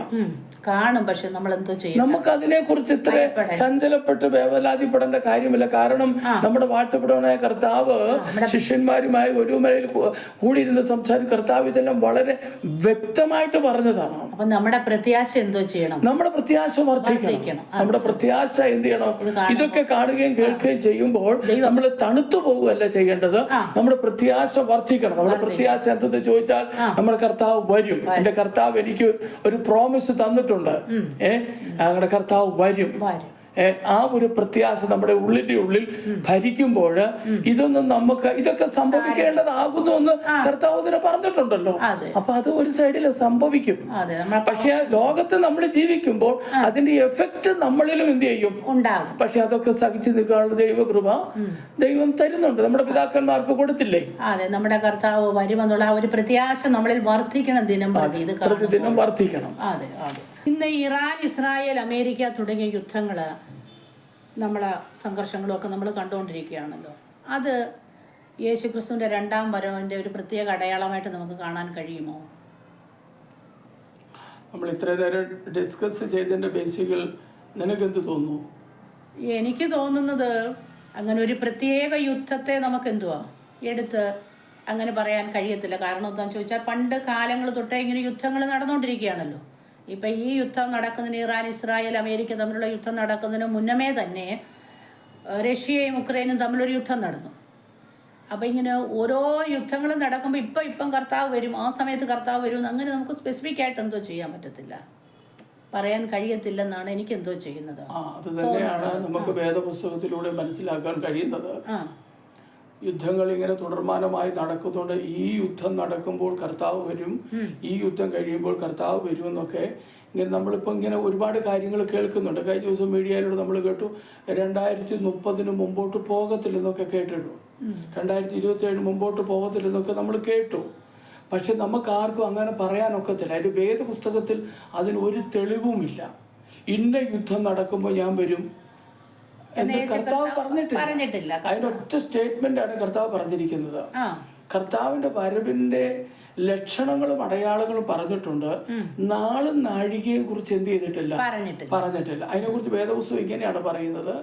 കാണും. പക്ഷെ നമ്മൾ എന്തോ ചെയ്യും, നമുക്ക് അതിനെ കുറിച്ച് ഇത്ര ചഞ്ചലപ്പെട്ട് വേവലാതിപ്പെടേണ്ട കാര്യമില്ല. കാരണം നമ്മുടെ വാഴ്ത്തപ്പെടുവാനായ കർത്താവ് ശിഷ്യന്മാരുമായി ഒരു മലയിൽ കൂടിയിരുന്ന് സംസാരിച്ച് കർത്താവ് ഇതെല്ലാം വളരെ വ്യക്തമായിട്ട് പറഞ്ഞതാണ്. അപ്പൊ നമ്മുടെ പ്രത്യാശ എന്തോ ചെയ്യണം, നമ്മുടെ പ്രത്യാശ വർദ്ധിക്കണം. നമ്മുടെ പ്രത്യാശ എന്ത് ചെയ്യണം, ഇതൊക്കെ കാണുകയും കേൾക്കുകയും ചെയ്യുമ്പോൾ നമ്മൾ തണുത്തു പോവുകയല്ല ചെയ്യേണ്ടത്, നമ്മുടെ പ്രത്യാശ വർദ്ധിക്കണം. നമ്മുടെ പ്രത്യാശ എന്തെന്ന് ചോദിച്ചാൽ നമ്മുടെ കർത്താവ് വരും. എന്റെ കർത്താവ് എനിക്ക് ഒരു പ്രോമിസ് തന്നിട്ടുണ്ട്, ഞങ്ങളുടെ കർത്താവ് വരും. ആ ഒരു പ്രത്യാശ നമ്മുടെ ഉള്ളിന്റെ ഉള്ളിൽ ഭരിക്കുമ്പോൾ ഇതൊക്കെ സംഭവിക്കേണ്ടതാകുന്നു എന്ന് കർത്താവ് തന്നെ പറഞ്ഞിട്ടുണ്ടല്ലോ. അപ്പൊ അത് ഒരു സൈഡിൽ സംഭവിക്കും. പക്ഷെ ലോകത്ത് നമ്മൾ ജീവിക്കുമ്പോൾ അതിന്റെ എഫക്റ്റ് നമ്മളിലും എന്ത് ചെയ്യും, ഉണ്ടാകും. പക്ഷെ അതൊക്കെ സഹിച്ചു നിൽക്കാനുള്ള ദൈവകൃപ ദൈവം തരുന്നുണ്ട്, നമ്മുടെ പിതാക്കന്മാർക്ക് കൊടുത്തില്ലേ? അതെ, നമ്മുടെ കർത്താവ് വരുമെന്നുള്ള ആ ഒരു പ്രത്യാശ നമ്മളിൽ വർദ്ധിക്കണം, പ്രതിദിനം വർദ്ധിക്കണം. അതെ അതെ. ഇന്ന് ഇറാൻ, ഇസ്രായേൽ, അമേരിക്ക തുടങ്ങിയ യുദ്ധങ്ങള്, നമ്മളെ സംഘർഷങ്ങളും ഒക്കെ നമ്മൾ കണ്ടുകൊണ്ടിരിക്കുകയാണല്ലോ. അത് യേശുക്രിസ്തുവിന്റെ 2ാം വരവിന്റെ ഒരു പ്രത്യേക അടയാളമായിട്ട് നമുക്ക് കാണാൻ കഴിയുമോ? നമ്മൾ ഇത്ര നേരം ഡിസ്കസ് ചെയ്തതിന്റെ ബേസിക്കൽ നിനക്കെന്ത് തോന്നുന്നു? എനിക്ക് തോന്നുന്നത് അങ്ങനെ ഒരു പ്രത്യേക യുദ്ധത്തെ നമുക്ക് എടുത്ത് അങ്ങനെ പറയാൻ കഴിയത്തില്ല. കാരണം എന്താണെന്ന് ചോദിച്ചാൽ പണ്ട് കാലങ്ങൾ തൊട്ടേ ഇങ്ങനെ യുദ്ധങ്ങൾ നടന്നുകൊണ്ടിരിക്കുകയാണല്ലോ. ഇപ്പം ഈ യുദ്ധം നടക്കുന്നതിന്, ഇറാൻ, ഇസ്രായേൽ, അമേരിക്ക തമ്മിലുള്ള യുദ്ധം നടക്കുന്നതിന് മുന്നമേ തന്നെ റഷ്യയും ഉക്രൈനും തമ്മിലൊരു യുദ്ധം നടന്നു. അപ്പം ഇങ്ങനെ ഓരോ യുദ്ധങ്ങളും നടക്കുമ്പോൾ ഇപ്പം കർത്താവ് വരും, ആ സമയത്ത് കർത്താവ് വരും, അങ്ങനെ നമുക്ക് സ്പെസിഫിക് ആയിട്ട് എന്തോ ചെയ്യാൻ പറ്റത്തില്ല, പറയാൻ കഴിയത്തില്ലെന്നാണ് എനിക്ക് എന്തോ ചെയ്യുന്നത്. അത് തന്നെയാണ് നമുക്ക് വേദപുസ്തകത്തിലൂടെ മനസ്സിലാക്കാൻ കഴിയുന്നത്. യുദ്ധങ്ങൾ ഇങ്ങനെ തുടർമാനമായി നടക്കുന്നുണ്ട്. ഈ യുദ്ധം നടക്കുമ്പോൾ കർത്താവ് വരും, ഈ യുദ്ധം കഴിയുമ്പോൾ കർത്താവ് വരുമെന്നൊക്കെ ഇങ്ങനെ നമ്മളിപ്പോൾ ഇങ്ങനെ ഒരുപാട് കാര്യങ്ങൾ കേൾക്കുന്നുണ്ട്. കഴിഞ്ഞ ദിവസം മീഡിയയിലൂടെ നമ്മൾ കേട്ടു 2030 മുമ്പോട്ട് പോകത്തില്ലെന്നൊക്കെ കേട്ടിട്ടു, 2027 മുമ്പോട്ട് പോകത്തില്ലെന്നൊക്കെ നമ്മൾ കേട്ടു. പക്ഷെ നമുക്ക് ആർക്കും അങ്ങനെ പറയാനൊക്കത്തില്ല. അതിൻ്റെ വേദപുസ്തകത്തിൽ അതിനൊരു തെളിവുമില്ല. ഇന്ന യുദ്ധം നടക്കുമ്പോൾ ഞാൻ വരും എന്ന് കർത്താവ് പറഞ്ഞിട്ടില്ല. അതിനൊറ്റ സ്റ്റേറ്റ്മെന്റ് ആണ് കർത്താവ് പറഞ്ഞിരിക്കുന്നത്. കർത്താവിന്റെ വരവിന്റെ ലക്ഷണങ്ങളും അടയാളങ്ങളും പറഞ്ഞിട്ടുണ്ട്. നാളും നാഴികയെ കുറിച്ച് എന്ത് ചെയ്തിട്ടില്ല, പറഞ്ഞിട്ടില്ല. അതിനെക്കുറിച്ച് വേദപുസ്തകം ഇങ്ങനെയാണ് പറയുന്നത്,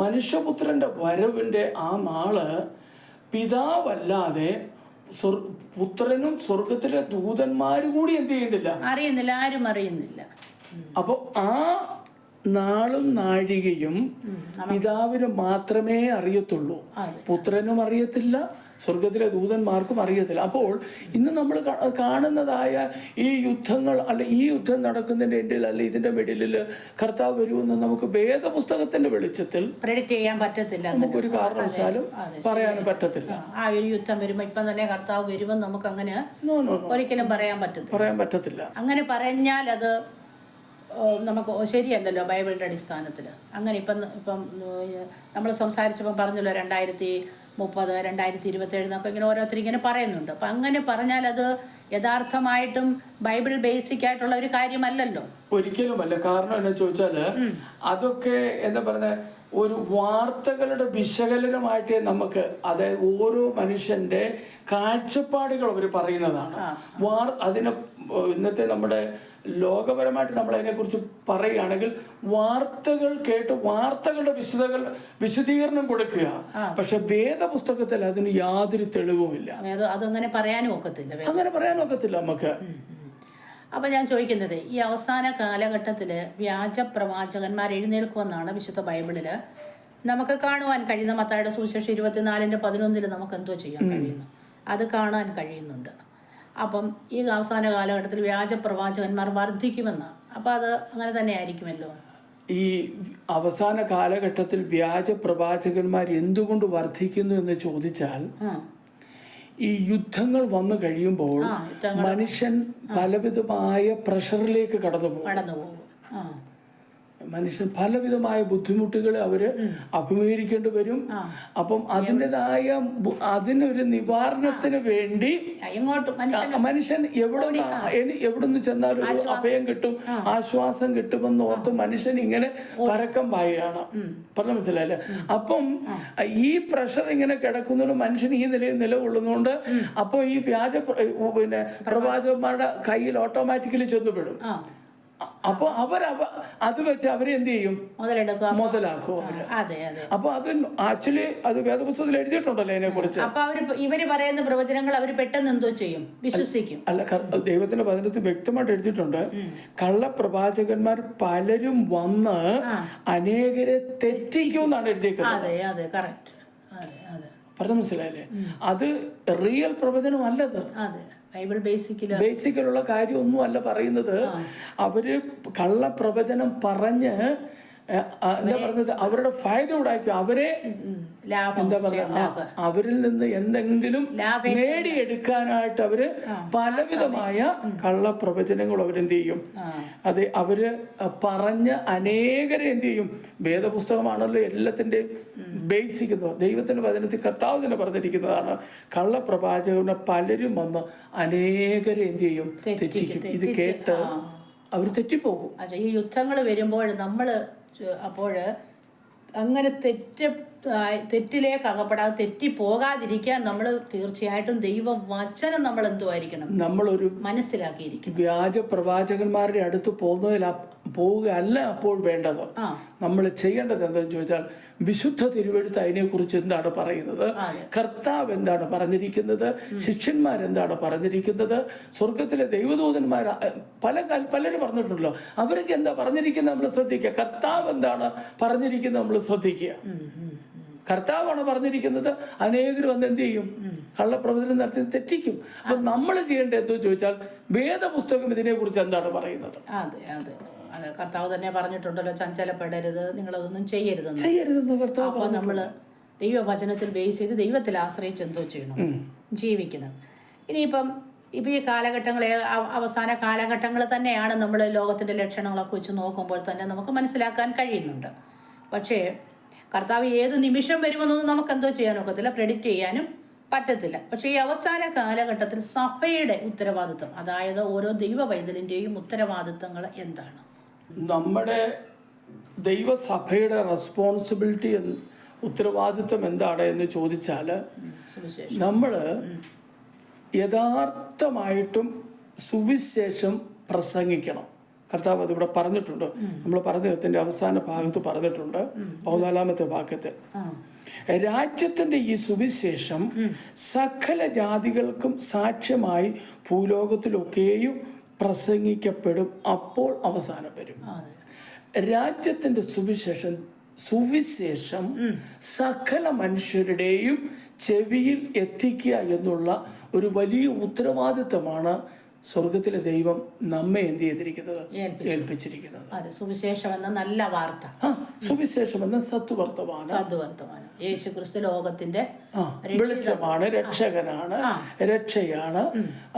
മനുഷ്യപുത്രന്റെ വരവിന്റെ ആ നാള് പിതാവല്ലാതെ പുത്രനും സ്വർഗത്തിലെ ദൂതന്മാരും കൂടി എന്ത് ചെയ്യുന്നില്ല, ആരും അറിയുന്നില്ല. അപ്പൊ ആ നാളും നാഴികയും പിതാവിന് മാത്രമേ അറിയത്തുള്ളൂ, പുത്രനും അറിയത്തില്ല, സ്വർഗത്തിലെ ദൂതന്മാർക്കും അറിയത്തില്ല. അപ്പോൾ ഇന്ന് നമ്മൾ കാണുന്നതായ ഈ യുദ്ധങ്ങൾ, അല്ല ഈ യുദ്ധം നടക്കുന്നതിന്റെ എൻഡിൽ, അല്ല ഇതിന്റെ മിഡിലിൽ കർത്താവ് വരുമെന്ന് നമുക്ക് വേദപുസ്തകത്തിന്റെ വെളിച്ചത്തിൽ പ്രെഡിക്റ്റ് ചെയ്യാൻ പറ്റത്തില്ല. നമുക്കൊരു കാരണവശാലും പറയാനും പറ്റത്തില്ല. ആ ഒരു യുദ്ധം വരുമ്പോൾ ഇപ്പം തന്നെ കർത്താവ് വരുമെന്ന് നമുക്ക് അങ്ങനെ ഒരിക്കലും പറയാൻ പറ്റത്തില്ല. അങ്ങനെ പറഞ്ഞാൽ അത് നമുക്ക് ശരിയല്ലല്ലോ ബൈബിളിൻ്റെ അടിസ്ഥാനത്തിൽ. അങ്ങനെ ഇപ്പം നമ്മൾ സംസാരിച്ചപ്പം പറഞ്ഞല്ലോ 2030 30, 2027 എന്നൊക്കെ ഇങ്ങനെ ഓരോരുത്തർ ഇങ്ങനെ പറയുന്നുണ്ട്. അപ്പം അങ്ങനെ പറഞ്ഞാൽ അത് യഥാർത്ഥമായിട്ടും ബൈബിൾ ബേസിക് ആയിട്ടുള്ള ഒരു കാര്യമല്ലല്ലോ. ഒരിക്കലുമല്ല. കാരണം എന്താ ചോദിച്ചാൽ അതൊക്കെ എന്താ പറയുന്നത്, ഒരു വാർത്തകളുടെ വിശകലനമായിട്ടേ നമുക്ക്, അതായത് ഓരോ മനുഷ്യന്റെ കാഴ്ചപ്പാടുകൾ അവർ പറയുന്നതാണ്. അതിനെ ഇന്നത്തെ നമ്മുടെ ലോകപരമായിട്ട് നമ്മൾ അതിനെക്കുറിച്ച് പറയുകയാണെങ്കിൽ വാർത്തകൾ കേട്ട് വാർത്തകളുടെ വിശദീകരണം കൊടുക്കുക. പക്ഷെ വേദപുസ്തകത്തിൽ അതിന് യാതൊരു തെളിവുമില്ല. അതങ്ങനെ പറയാനും ഒക്കത്തില്ല, അങ്ങനെ പറയാനും ഒക്കത്തില്ല നമുക്ക്. അപ്പം ഞാൻ ചോദിക്കുന്നത്, ഈ അവസാന കാലഘട്ടത്തിൽ വ്യാജ പ്രവാചകന്മാർ എഴുന്നേൽക്കുമെന്നാണ് വിശുദ്ധ ബൈബിളിൽ നമുക്ക് കാണുവാൻ കഴിയുന്ന. മത്തായിയുടെ സുവിശേഷം 24:11 നമുക്ക് എന്തോ ചെയ്യാൻ കഴിയുന്നു, അത് കാണാൻ കഴിയുന്നുണ്ട്. അപ്പം ഈ അവസാന കാലഘട്ടത്തിൽ വ്യാജ പ്രവാചകന്മാർ വർദ്ധിക്കുമെന്നാണ്. അപ്പം അത് അങ്ങനെ തന്നെ ആയിരിക്കുമല്ലോ. ഈ അവസാന കാലഘട്ടത്തിൽ വ്യാജ പ്രവാചകന്മാർ എന്തുകൊണ്ട് വർദ്ധിക്കുന്നു എന്ന് ചോദിച്ചാൽ, ഈ യുദ്ധങ്ങൾ വന്നു കഴിയുമ്പോൾ മനുഷ്യൻ പലവിധമായ പ്രഷറിലേക്ക് കടന്നു പോകും. മനുഷ്യൻ പലവിധമായ ബുദ്ധിമുട്ടുകൾ അവര് അഭിമുഖീകരിക്കേണ്ടി വരും. അപ്പം അതിനൊരു നിവാരണത്തിന് വേണ്ടി മനുഷ്യൻ എവിടുന്ന് ചെന്നാലും ഒരു അഭയം കിട്ടും, ആശ്വാസം കിട്ടുമെന്ന് ഓർത്ത് മനുഷ്യൻ ഇങ്ങനെ പരക്കം പായുകയാണ്. പറഞ്ഞ മനസ്സിലായില്ലേ? അപ്പം ഈ പ്രഷർ ഇങ്ങനെ കിടക്കുന്നതുകൊണ്ട് മനുഷ്യൻ ഈ നിലയിൽ നിലകൊള്ളുന്നതുകൊണ്ട് അപ്പോൾ ഈ വ്യാജ പ്രവാചകന്മാരുടെ കയ്യിൽ ഓട്ടോമാറ്റിക്കലി ചെന്നുപെടും. അപ്പൊ അത് വെച്ച് അവരെന്ത് ചെയ്യും? മുതലാക്കും അവര്. അപ്പൊ അത് ആക്ച്വലി അത് വേദപുസ്തകത്തിൽ എഴുതിയിട്ടുണ്ടല്ലോ അതിനെ കുറിച്ച്. അപ്പൊ ഇവര് പറയുന്ന പ്രവചനങ്ങൾ അവർ പെട്ടെന്ന് എന്തോ ചെയ്യും? വിശ്വസിക്കും. അല്ല, ദൈവത്തിന്റെ വചനത്തിൽ വ്യക്തമായിട്ട് എഴുതിയിട്ടുണ്ട്, കള്ളപ്രവാചകന്മാർ പലരും വന്ന് അനേകരെ തെറ്റിക്കും എന്നാണ് എഴുതിയിരിക്കുന്നത്. പറഞ്ഞ മനസ്സിലായില്ലേ? അത് റിയൽ പ്രവചനമല്ലത്. ബേസിക്കലുള്ള കാര്യമൊന്നും അല്ല പറയുന്നത്. അവര് കള്ളപ്രവചനം പറഞ്ഞ് എന്താ പറഞ്ഞത്, അവരുടെ ഫായദ ഉണ്ടാക്കി അവരെ എന്താ പറയുക, അവരിൽ നിന്ന് എന്തെങ്കിലും നേടിയെടുക്കാനായിട്ട് അവര് പലവിധമായ കള്ളപ്രവചനങ്ങൾ അവരെന്ത് ചെയ്യും? അത് അവര് പറഞ്ഞ് അനേകരെ എന്ത് ചെയ്യും? വേദപുസ്തകമാണല്ലോ എല്ലാത്തിൻ്റെയും ബേസിക് എന്ന്. ദൈവത്തിന്റെ വചനത്തിൽ കർത്താവ് തന്നെ പറഞ്ഞിരിക്കുന്നതാണ്, കള്ളപ്രവാചകനെ പലരും വന്ന് അനേകരെ എന്ത് ചെയ്യും? തെറ്റിക്കും. ഇത് കേട്ട് അവർ തെറ്റിപ്പോകും. ഈ യുദ്ധങ്ങൾ വരുമ്പോൾ നമ്മൾ അപ്പോൾ അങ്ങനെ തെറ്റിലേക്ക് അകപ്പെടാതെ തെറ്റിപ്പോകാതിരിക്കാൻ നമ്മൾ തീർച്ചയായിട്ടും ദൈവവചനം നമ്മൾ എന്തോ ആയിരിക്കണം, നമ്മളൊരു മനസ്സിലാക്കിയിരിക്കും. വ്യാജ പ്രവാചകന്മാരുടെ അടുത്ത് പോവുകയല്ല അപ്പോൾ വേണ്ടത്. നമ്മൾ ചെയ്യേണ്ടത് എന്താണെന്ന് ചോദിച്ചാൽ, വിശുദ്ധ തിരുവെഴുത്ത് അതിനെക്കുറിച്ച് എന്താണ് പറയുന്നത്, കർത്താവ് എന്താണ് പറഞ്ഞിരിക്കുന്നത്, ശിഷ്യന്മാരെന്താണ് പറഞ്ഞിരിക്കുന്നത്, സ്വർഗത്തിലെ ദൈവദൂതന്മാർ പലരും പറഞ്ഞിട്ടുണ്ടല്ലോ, അവർക്ക് എന്താ പറഞ്ഞിരിക്കുന്നത് നമ്മൾ ശ്രദ്ധിക്കുക. കർത്താവ് എന്താണ് പറഞ്ഞിരിക്കുന്നത് നമ്മൾ ശ്രദ്ധിക്കുക. കർത്താവാണ് പറഞ്ഞിരിക്കുന്നത്. അനേകർ വന്ന് എന്ത് ചെയ്യും? കള്ളപ്രവചനം നടത്തി തെറ്റിക്കും. അപ്പൊ നമ്മൾ ചെയ്യേണ്ടത് എന്തോ ചോദിച്ചാൽ, വേദപുസ്തകം ഇതിനെക്കുറിച്ച് എന്താണ് പറയുന്നത്? അതെ, കർത്താവ് തന്നെ പറഞ്ഞിട്ടുണ്ടല്ലോ, ചഞ്ചലപ്പെടരുത്, നിങ്ങളതൊന്നും ചെയ്യരുതെന്ന് കർത്താവ്. അപ്പോൾ നമ്മൾ ദൈവവചനത്തിൽ ബേസ് ചെയ്ത് ദൈവത്തിൽ ആശ്രയിച്ച് എന്തോ ചെയ്യണം, ജീവിക്കണം. ഇനിയിപ്പം ഈ കാലഘട്ടങ്ങളെ അവസാന കാലഘട്ടങ്ങൾ തന്നെയാണ് നമ്മൾ ലോകത്തിൻ്റെ ലക്ഷണങ്ങളൊക്കെ വെച്ച് നോക്കുമ്പോൾ തന്നെ നമുക്ക് മനസ്സിലാക്കാൻ കഴിയുന്നുണ്ട്. പക്ഷേ കർത്താവ് ഏത് നിമിഷം വരുമെന്നൊന്നും നമുക്ക് എന്തോ ചെയ്യാനൊക്കത്തില്ല, പ്രെഡിക്റ്റ് ചെയ്യാനും പറ്റത്തില്ല. പക്ഷേ ഈ അവസാന കാലഘട്ടത്തിൽ സഭയുടെ ഉത്തരവാദിത്വം, അതായത് ഓരോ ദൈവ പൈതലിൻ്റെയും ഉത്തരവാദിത്വങ്ങൾ എന്താണ്? നമ്മുടെ ദൈവസഭയുടെ റെസ്പോൺസിബിലിറ്റി ഉത്തരവാദിത്വം എന്താണ് എന്ന് ചോദിച്ചാൽ, നമ്മൾ യഥാർത്ഥമായിട്ടും സുവിശേഷം പ്രസംഗിക്കണം. കർത്താവ് അതിവിടെ പറഞ്ഞിട്ടുണ്ട്. നമ്മൾ പറഞ്ഞതിൻ്റെ അവസാന ഭാഗത്ത് പറഞ്ഞിട്ടുണ്ട്, 14-ാമത്തെ വാക്യത്തിൽ, രാജ്യത്തിന്റെ ഈ സുവിശേഷം സകല ജാതികൾക്കും സാക്ഷ്യമായി ഭൂലോകത്തിലൊക്കെയും പ്രസംഗിക്കപ്പെടും, അപ്പോൾ അവസാനം വരും. രാജ്യത്തിന്റെ സുവിശേഷം സകല മനുഷ്യരുടെയും ചെവിയിൽ എത്തിക്കുക എന്നുള്ള ഒരു വലിയ ഉത്തരവാദിത്തമാണ് സ്വർഗത്തിലെ ദൈവം നമ്മെ എന്ത് ചെയ്തിരിക്കുന്നത്? ഏൽപ്പിച്ചിരിക്കുന്നത്. സുവിശേഷം എന്ന നല്ല വാർത്ത, സുവിശേഷം എന്ന സത്വർത്തമാനം. യേശുക്രിസ്തു ലോകത്തിന്റെ വെളിച്ചമാണ്, രക്ഷകനാണ്, രക്ഷയാണ്.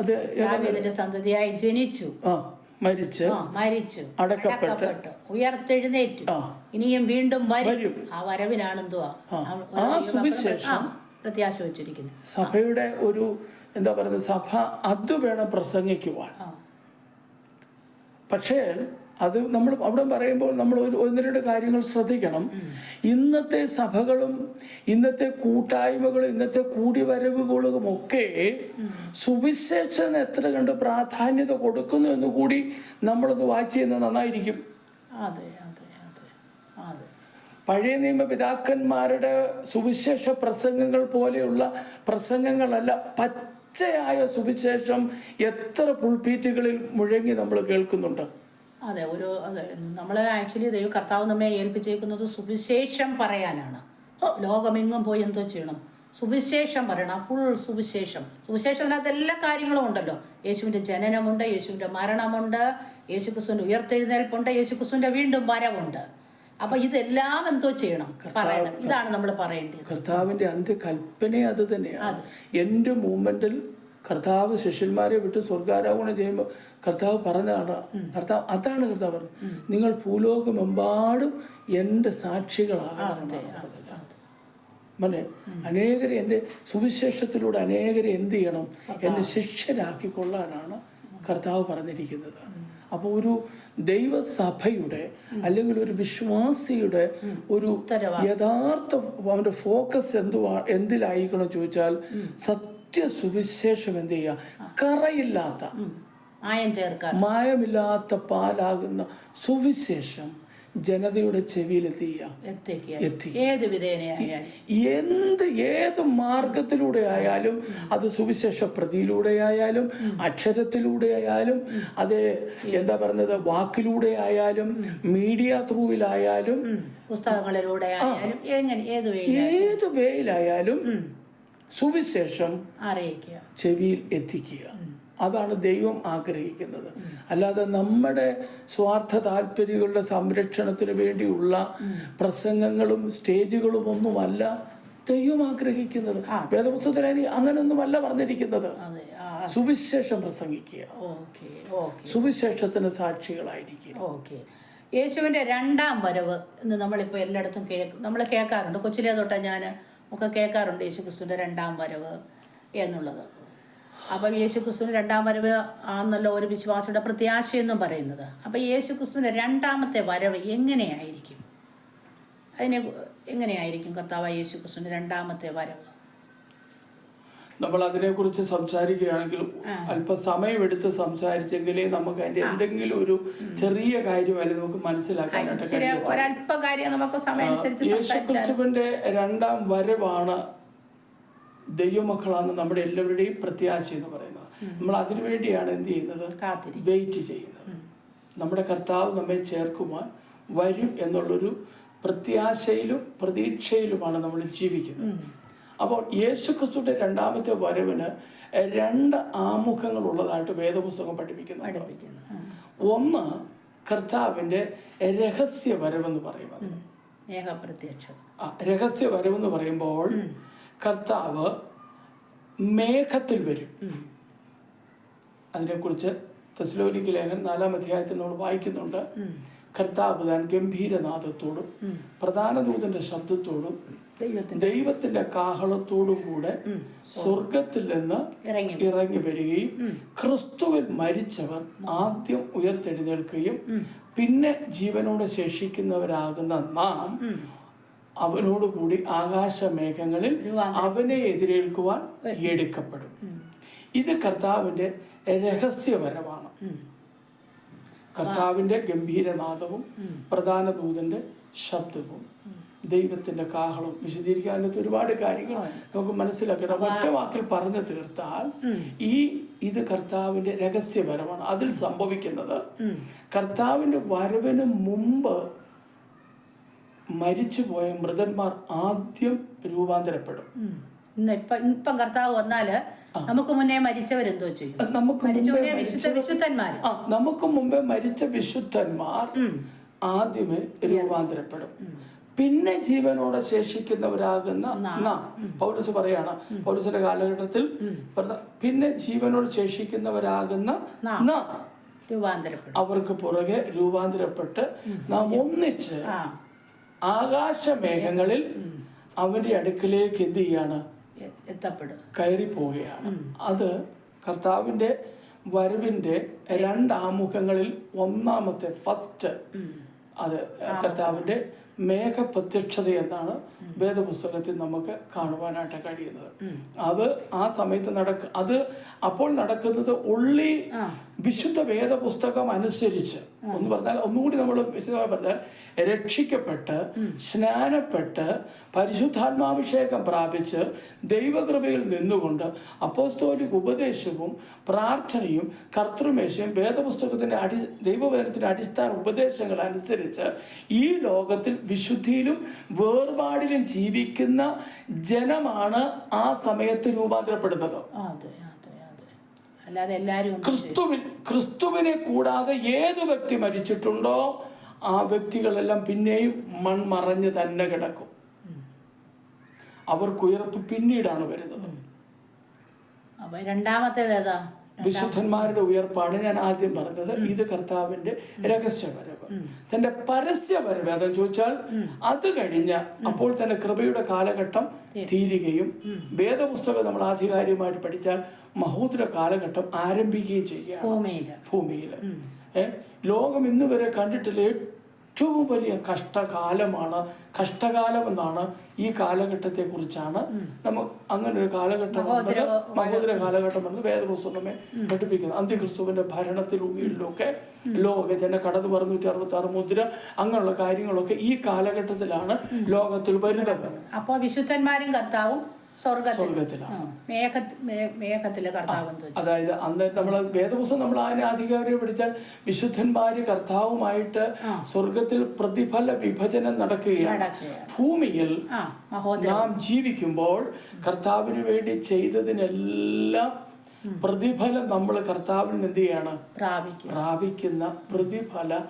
അത് ദാവീദിന്റെ സന്തതിയായി ജനിച്ചു, മരിച്ചു, അടക്കപ്പെട്ടു, ഉയർത്തെഴുന്നേറ്റു, ഇനിയും വീണ്ടും വരും. ആ വരവിനാണെന്തുവാ? ആ സുവിശേഷം പ്രത്യാശ വെച്ചിരിക്കുന്നത്. സഭയുടെ ഒരു എന്താ പറയുന്നത്, സഭ അത് വേണം പ്രസംഗിക്കുവാൻ. പക്ഷേ അത് നമ്മൾ അവിടെ പറയുമ്പോൾ നമ്മൾ ഒന്ന് രണ്ട് കാര്യങ്ങൾ ശ്രദ്ധിക്കണം. ഇന്നത്തെ സഭകളും ഇന്നത്തെ കൂട്ടായ്മകളും ഇന്നത്തെ കൂടിവരവുകളും ഒക്കെ സുവിശേഷം എത്ര കണ്ട് പ്രാധാന്യത കൊടുക്കുന്നു എന്ന് കൂടി നമ്മളൊന്ന് വായിച്ച് ചെയ്യുന്നത് നന്നായിരിക്കും. അതെ അതെ അതെ അതെ. പഴയ നിയമ പിതാക്കന്മാരുടെ സുവിശേഷ പ്രസംഗങ്ങൾ പോലെയുള്ള പ്രസംഗങ്ങളല്ല, പച്ചയായ സുവിശേഷം എത്ര പുൾപീറ്റുകളിൽ മുഴങ്ങി നമ്മൾ കേൾക്കുന്നുണ്ട്. അതെ, അതെ, നമ്മളെ ആക്ച്വലി ദൈവം കർത്താവ് നമ്മെ ഏൽപ്പിച്ചേക്കുന്നത് സുവിശേഷം പറയാനാണ്. ലോകമെങ്ങും പോയി എന്തോ ചെയ്യണം, സുവിശേഷം പറയണം, ഫുൾ സുവിശേഷം. സുവിശേഷത്തിനകത്ത് എല്ലാ കാര്യങ്ങളും ഉണ്ടല്ലോ. യേശുവിൻ്റെ ജനനമുണ്ട്, യേശുവിൻ്റെ മരണമുണ്ട്, യേശുക്രിസ്തുവിൻ്റെ ഉയർത്തെഴുന്നേൽപ്പുണ്ട്, യേശുക്രിസ്തുവിൻ്റെ വീണ്ടും വരവുണ്ട്. അപ്പൊ ഇതെല്ലാം എന്തോ ചെയ്യണം, പറയണം. ഇതാണ് നമ്മൾ പറയേണ്ടത്. കർത്താവിന്റെ അന്ത്യകൽപ്പന അത് തന്നെയാണ്. എൻ്റെ മൂമെന്റിൽ കർത്താവ് ശിഷ്യന്മാരെ വിട്ട് സ്വർഗാരോഹണം ചെയ്യുമ്പോൾ കർത്താവ് പറഞ്ഞതാണ്, അതാണ് കർത്താവ് പറഞ്ഞത്, നിങ്ങൾ ഭൂലോകമെമ്പാടും എൻ്റെ സാക്ഷികളാകണം. മനെ അനേകരെ എൻ്റെ സുവിശേഷത്തിലൂടെ അനേകരെ എന്ത് ചെയ്യണം, എന്നെ ശിഷ്യരാക്കിക്കൊള്ളാനാണ് കർത്താവ് പറഞ്ഞിരിക്കുന്നത്. അപ്പോൾ ഒരു ദൈവസഭയുടെ അല്ലെങ്കിൽ ഒരു വിശ്വാസിയുടെ ഒരു യഥാർത്ഥ അവൻ്റെ ഫോക്കസ് എന്തിലായിരിക്കണം ചോദിച്ചാൽ, സത്യസുവിശേഷം എന്ത് ചെയ്യുക, കറയില്ലാത്ത മായമില്ലാത്ത പാലാകുന്ന സുവിശേഷം ജനതയുടെ ചെവിയിൽ ഏത് മാർഗത്തിലൂടെ ആയാലും, അത് സുവിശേഷ പ്രതിയിലൂടെ ആയാലും, അക്ഷരത്തിലൂടെ ആയാലും, അത് എന്താ പറയുന്നത് വാക്കിലൂടെ ആയാലും, മീഡിയ ത്രൂവിലായാലും, പുസ്തകങ്ങളിലൂടെ ആയാലും, ഏത് വേയിലായാലും സുവിശേഷം അറിയിക്കുക, ചെവിയിൽ എത്തിക്കുക. അതാണ് ദൈവം ആഗ്രഹിക്കുന്നത്. അല്ലാതെ നമ്മുടെ സ്വാർത്ഥ താല്പര്യങ്ങളുടെ സംരക്ഷണത്തിന് വേണ്ടിയുള്ള പ്രസംഗങ്ങളും സ്റ്റേജുകളും ഒന്നുമല്ല ദൈവം ആഗ്രഹിക്കുന്നത്. വേദപുസ്തകത്തിൽ അങ്ങനെയൊന്നുമല്ല പറഞ്ഞിരിക്കുന്നത്. സുവിശേഷം പ്രസംഗിക്കുക, സുവിശേഷത്തിന് സാക്ഷികളായിരിക്കുക. യേശുവിൻ്റെ രണ്ടാം വരവ് എന്ന് നമ്മളിപ്പോൾ എല്ലായിടത്തും നമ്മൾ കേൾക്കാറുണ്ട്. കൊച്ചിലേ തൊട്ട് ഞാൻ ഒക്കെ കേൾക്കാറുണ്ട് യേശുക്രിസ്തുവിൻ്റെ രണ്ടാം വരവ് എന്നുള്ളത്. അപ്പം യേശുക്രിസ്തുവിന് രണ്ടാം വരവ് ആണെന്നല്ലോ ഒരു വിശ്വാസിയുടെ പ്രത്യാശയെന്നും പറയുന്നത്. അപ്പം യേശുക്രിസ്തുവിൻ്റെ രണ്ടാമത്തെ വരവ് എങ്ങനെയായിരിക്കും, എങ്ങനെയായിരിക്കും കർത്താവായ യേശുക്രിസ്തുവിൻ്റെ രണ്ടാമത്തെ വരവ്? നമ്മൾ അതിനെക്കുറിച്ച് സംസാരിക്കുകയാണെങ്കിൽ അല്പസമയമെടുത്ത് സംസാരിച്ചെങ്കിലേ നമുക്ക് അതിൻ്റെ എന്തെങ്കിലും ഒരു ചെറിയ കാര്യമല്ല നമുക്ക് മനസ്സിലാക്കാനായിട്ട്. യേശുക്രിസ്തുവിന്റെ രണ്ടാം വരവാണ് ദൈവമക്കളാണ് നമ്മുടെ എല്ലാവരുടെയും പ്രത്യാശ എന്ന് പറയുന്നത്. നമ്മൾ അതിനു വേണ്ടിയാണ് എന്ത് ചെയ്യുന്നത്, വെയിറ്റ് ചെയ്യുന്നത്. നമ്മുടെ കർത്താവ് നമ്മെ ചേർക്കുവാൻ വരും എന്നുള്ളൊരു പ്രത്യാശയിലും പ്രതീക്ഷയിലുമാണ് നമ്മൾ ജീവിക്കുന്നത്. അപ്പോൾ യേശുക്രിസ്തുവിന്റെ രണ്ടാമത്തെ വരവിന് രണ്ട് ആമുഖങ്ങൾ ഉള്ളതായിട്ട് വേദപുസ്തകം പഠിപ്പിക്കുന്നു. ഒന്ന് കർത്താവിന്റെ രഹസ്യ വരവെന്ന് പറയുന്നത്. രഹസ്യ വരവെന്ന് പറയുമ്പോൾ കർത്താവ് മേഘത്തിൽ വരും. അതിനെക്കുറിച്ച് തെസ്സലോനിക്ക ലേഖനം 4-ാം അധ്യായത്തിൽ നമ്മൾ വായിക്കുന്നുണ്ട്. കർത്താവ് താൻ ഗംഭീരനാദത്തോടും പ്രധാന ദൂതന്റെ ശബ്ദത്തോടും ദൈവത്തിന്റെ കാഹളത്തോടും കൂടെ സ്വർഗത്തിൽ നിന്ന് ഇറങ്ങി വരികയും ക്രിസ്തുവിൽ മരിച്ചവർ ആദ്യം ഉയർത്തെഴുന്നേൽക്കുകയും പിന്നെ ജീവനോടെ ശേഷിക്കുന്നവരാകുന്ന നാം അവനോടുകൂടി ആകാശമേഘങ്ങളിൽ അവനെ എതിരേൽക്കുവാൻ എടുക്കപ്പെടും. ഇത് കർത്താവിന്റെ രഹസ്യവരമാണ്. കർത്താവിന്റെ ഗംഭീരനാദവും പ്രധാന ദൂതന്റെ ശബ്ദവും ദൈവത്തിന്റെ കാഹളവും വിശദീകരിക്കാനത്ത് ഒരുപാട് കാര്യങ്ങൾ നമുക്ക് മനസ്സിലാക്കണം. ഒറ്റ വാക്കിൽ പറഞ്ഞു തീർത്താൽ ഇത് കർത്താവിന്റെ രഹസ്യവരമാണ്. അതിൽ സംഭവിക്കുന്നത് കർത്താവിന്റെ വരവിന് മുമ്പ് മരിച്ചുപോയ മൃതന്മാർ ആദ്യം രൂപാന്തരപ്പെടും. ഇപ്പം കർത്താവ് വന്നാല് നമുക്ക് മുന്നേ മരിച്ചവരെന്തോ ചെയ്യും? നമുക്ക് മുമ്പേ മരിച്ച വിശുദ്ധന്മാർ ആദ്യമേ രൂപാന്തരപ്പെടും. പിന്നെ ജീവനോടെ ശേഷിക്കുന്നവരാകുന്ന പൗലോസ് പറയാണ്, പൗലോസിന്റെ കാലഘട്ടത്തിൽ പിന്നെ ജീവനോട് ശേഷിക്കുന്നവരാകുന്ന അവർക്ക് പുറകെ രൂപാന്തരപ്പെട്ട് നാം ഒന്നിച്ച് ആകാശമേഘങ്ങളിൽ അവന്റെ അടുക്കലേക്ക് എന്ത് ചെയ്യാണ്, കയറിപ്പോവുകയാണ്. അത് കർത്താവിൻ്റെ വരവിൻ്റെ രണ്ടാമുഖങ്ങളിൽ ഒന്നാമത്തെ ഫസ്റ്റ് അത് കർത്താവിൻ്റെ മേഘപ്രത്യക്ഷത എന്നാണ് വേദപുസ്തകത്തിൽ നമുക്ക് കാണുവാനായിട്ട് കഴിയുന്നത്. അത് ആ സമയത്ത് അത് അപ്പോൾ നടക്കുന്നത് ഉള്ളി വിശുദ്ധ വേദപുസ്തകം അനുസരിച്ച് ഒന്ന് പറഞ്ഞാൽ, ഒന്നുകൂടി നമ്മൾ വിശദമായി പറഞ്ഞാൽ, രക്ഷിക്കപ്പെട്ട് സ്നാനപ്പെട്ട് പരിശുദ്ധാത്മാഭിഷേകം പ്രാപിച്ച് ദൈവകൃപയിൽ നിന്നുകൊണ്ട് അപ്പോസ്തോലിക ഉപദേശവും പ്രാർത്ഥനയും കർത്തൃമേശയും വേദപുസ്തകത്തിൻ്റെ ദൈവവചനത്തിൻ്റെ അടിസ്ഥാന ഉപദേശങ്ങൾ അനുസരിച്ച് ഈ ലോകത്തിൽ വിശുദ്ധിയിലും വേർപാടിലും ജീവിക്കുന്ന ജനമാണ് ആ സമയത്ത് രൂപാന്തരപ്പെടുന്നത്. അല്ലാതെ എല്ലാവരും ക്രിസ്തുവിനെ കൂടാതെ ഏത് വ്യക്തി മരിച്ചിട്ടുണ്ടോ ആ വ്യക്തികളെല്ലാം പിന്നെയും മൺമറഞ്ഞ് തന്നെ കിടക്കും. അവർക്ക് ഉയർപ്പ് പിന്നീടാണ് വരുന്നത്. രണ്ടാമത്തേത് വിശുദ്ധന്മാരുടെ ഉയർപ്പാണ് ഞാൻ ആദ്യം പറഞ്ഞത്. ഇത് കർത്താവിന്റെ രഹസ്യവരവ്. തന്റെ പരസ്യവരവ് അതെന്ന് ചോദിച്ചാൽ അത് കഴിഞ്ഞ അപ്പോൾ തന്നെ കൃപയുടെ കാലഘട്ടം തീരുകയും വേദപുസ്തകം നമ്മൾ ആധികാരികമായിട്ട് പഠിച്ചാൽ മഹോദര കാലഘട്ടം ആരംഭിക്കുകയും ചെയ്യുകയാണ് ഭൂമിയിൽ. ലോകം ഇന്ന് വരെ കണ്ടിട്ടില്ല ഏറ്റവും വലിയ കഷ്ടകാലമാണ്. കഷ്ടകാലം എന്നാണ് ഈ കാലഘട്ടത്തെ കുറിച്ചാണ് നമുക്ക് അങ്ങനെ ഒരു കാലഘട്ടം മഹോദര കാലഘട്ടം എന്ന് വേദപുസ്തകമേ പഠിപ്പിക്കുന്നത്. അന്ത്യക്രിസ്തുവിന്റെ ഭരണത്തിലൊക്കെ ലോകജന കടന്നു 666 മുദ്ര അങ്ങനെയുള്ള കാര്യങ്ങളൊക്കെ ഈ കാലഘട്ടത്തിലാണ് ലോകത്തിൽ വരുന്നത്. അപ്പോൾ വിശുദ്ധന്മാരും കർത്താവും സ്വർഗത്തിലാണ്. അതായത് അന്നേരം നമ്മൾ വേദപുസ്തകം നമ്മൾ അതിനെ ആധികാരികം പഠിച്ചാൽ വിശുദ്ധന്മാര് കർത്താവുമായിട്ട് സ്വർഗത്തിൽ പ്രതിഫല വിഭജനം നടക്കുകയാണ്. ഭൂമിയിൽ നാം ജീവിക്കുമ്പോൾ കർത്താവിന് വേണ്ടി ചെയ്തതിനെല്ലാം പ്രതിഫലം നമ്മൾ കർത്താവിന് എന്ത് ചെയ്യാണ് പ്രാപിക്കുന്ന പ്രതിഫല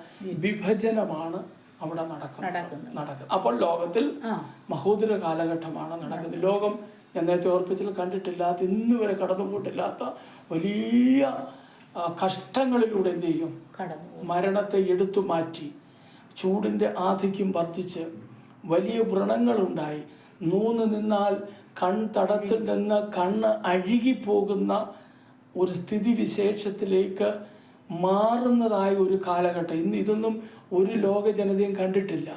വിഭജനമാണ് അവിടെ നടക്കുന്നത്. അപ്പോൾ ലോകത്തിൽ മഹോദര കാലഘട്ടമാണ് നടക്കുന്നത്. ലോകം ഞാൻ നേരത്തെ ഓർപ്പിച്ചിൽ കണ്ടിട്ടില്ലാത്ത ഇന്ന് വരെ കടന്നുപോയിട്ടില്ലാത്ത വലിയ കഷ്ടങ്ങളിലൂടെ എന്ത് ചെയ്യും മരണത്തെ എടുത്തു മാറ്റി ചൂടിൻ്റെ ആധിക്യം വർദ്ധിച്ച് വലിയ വ്രണങ്ങളുണ്ടായി നൂന്ന് നിന്നാൽ കൺതടത്തിൽ നിന്ന് കണ്ണ് അഴുകിപ്പോകുന്ന ഒരു സ്ഥിതിവിശേഷത്തിലേക്ക് മാറുന്നതായ ഒരു കാലഘട്ടം. ഇന്ന് ഇതൊന്നും ഒരു ലോക ജനതയും കണ്ടിട്ടില്ല.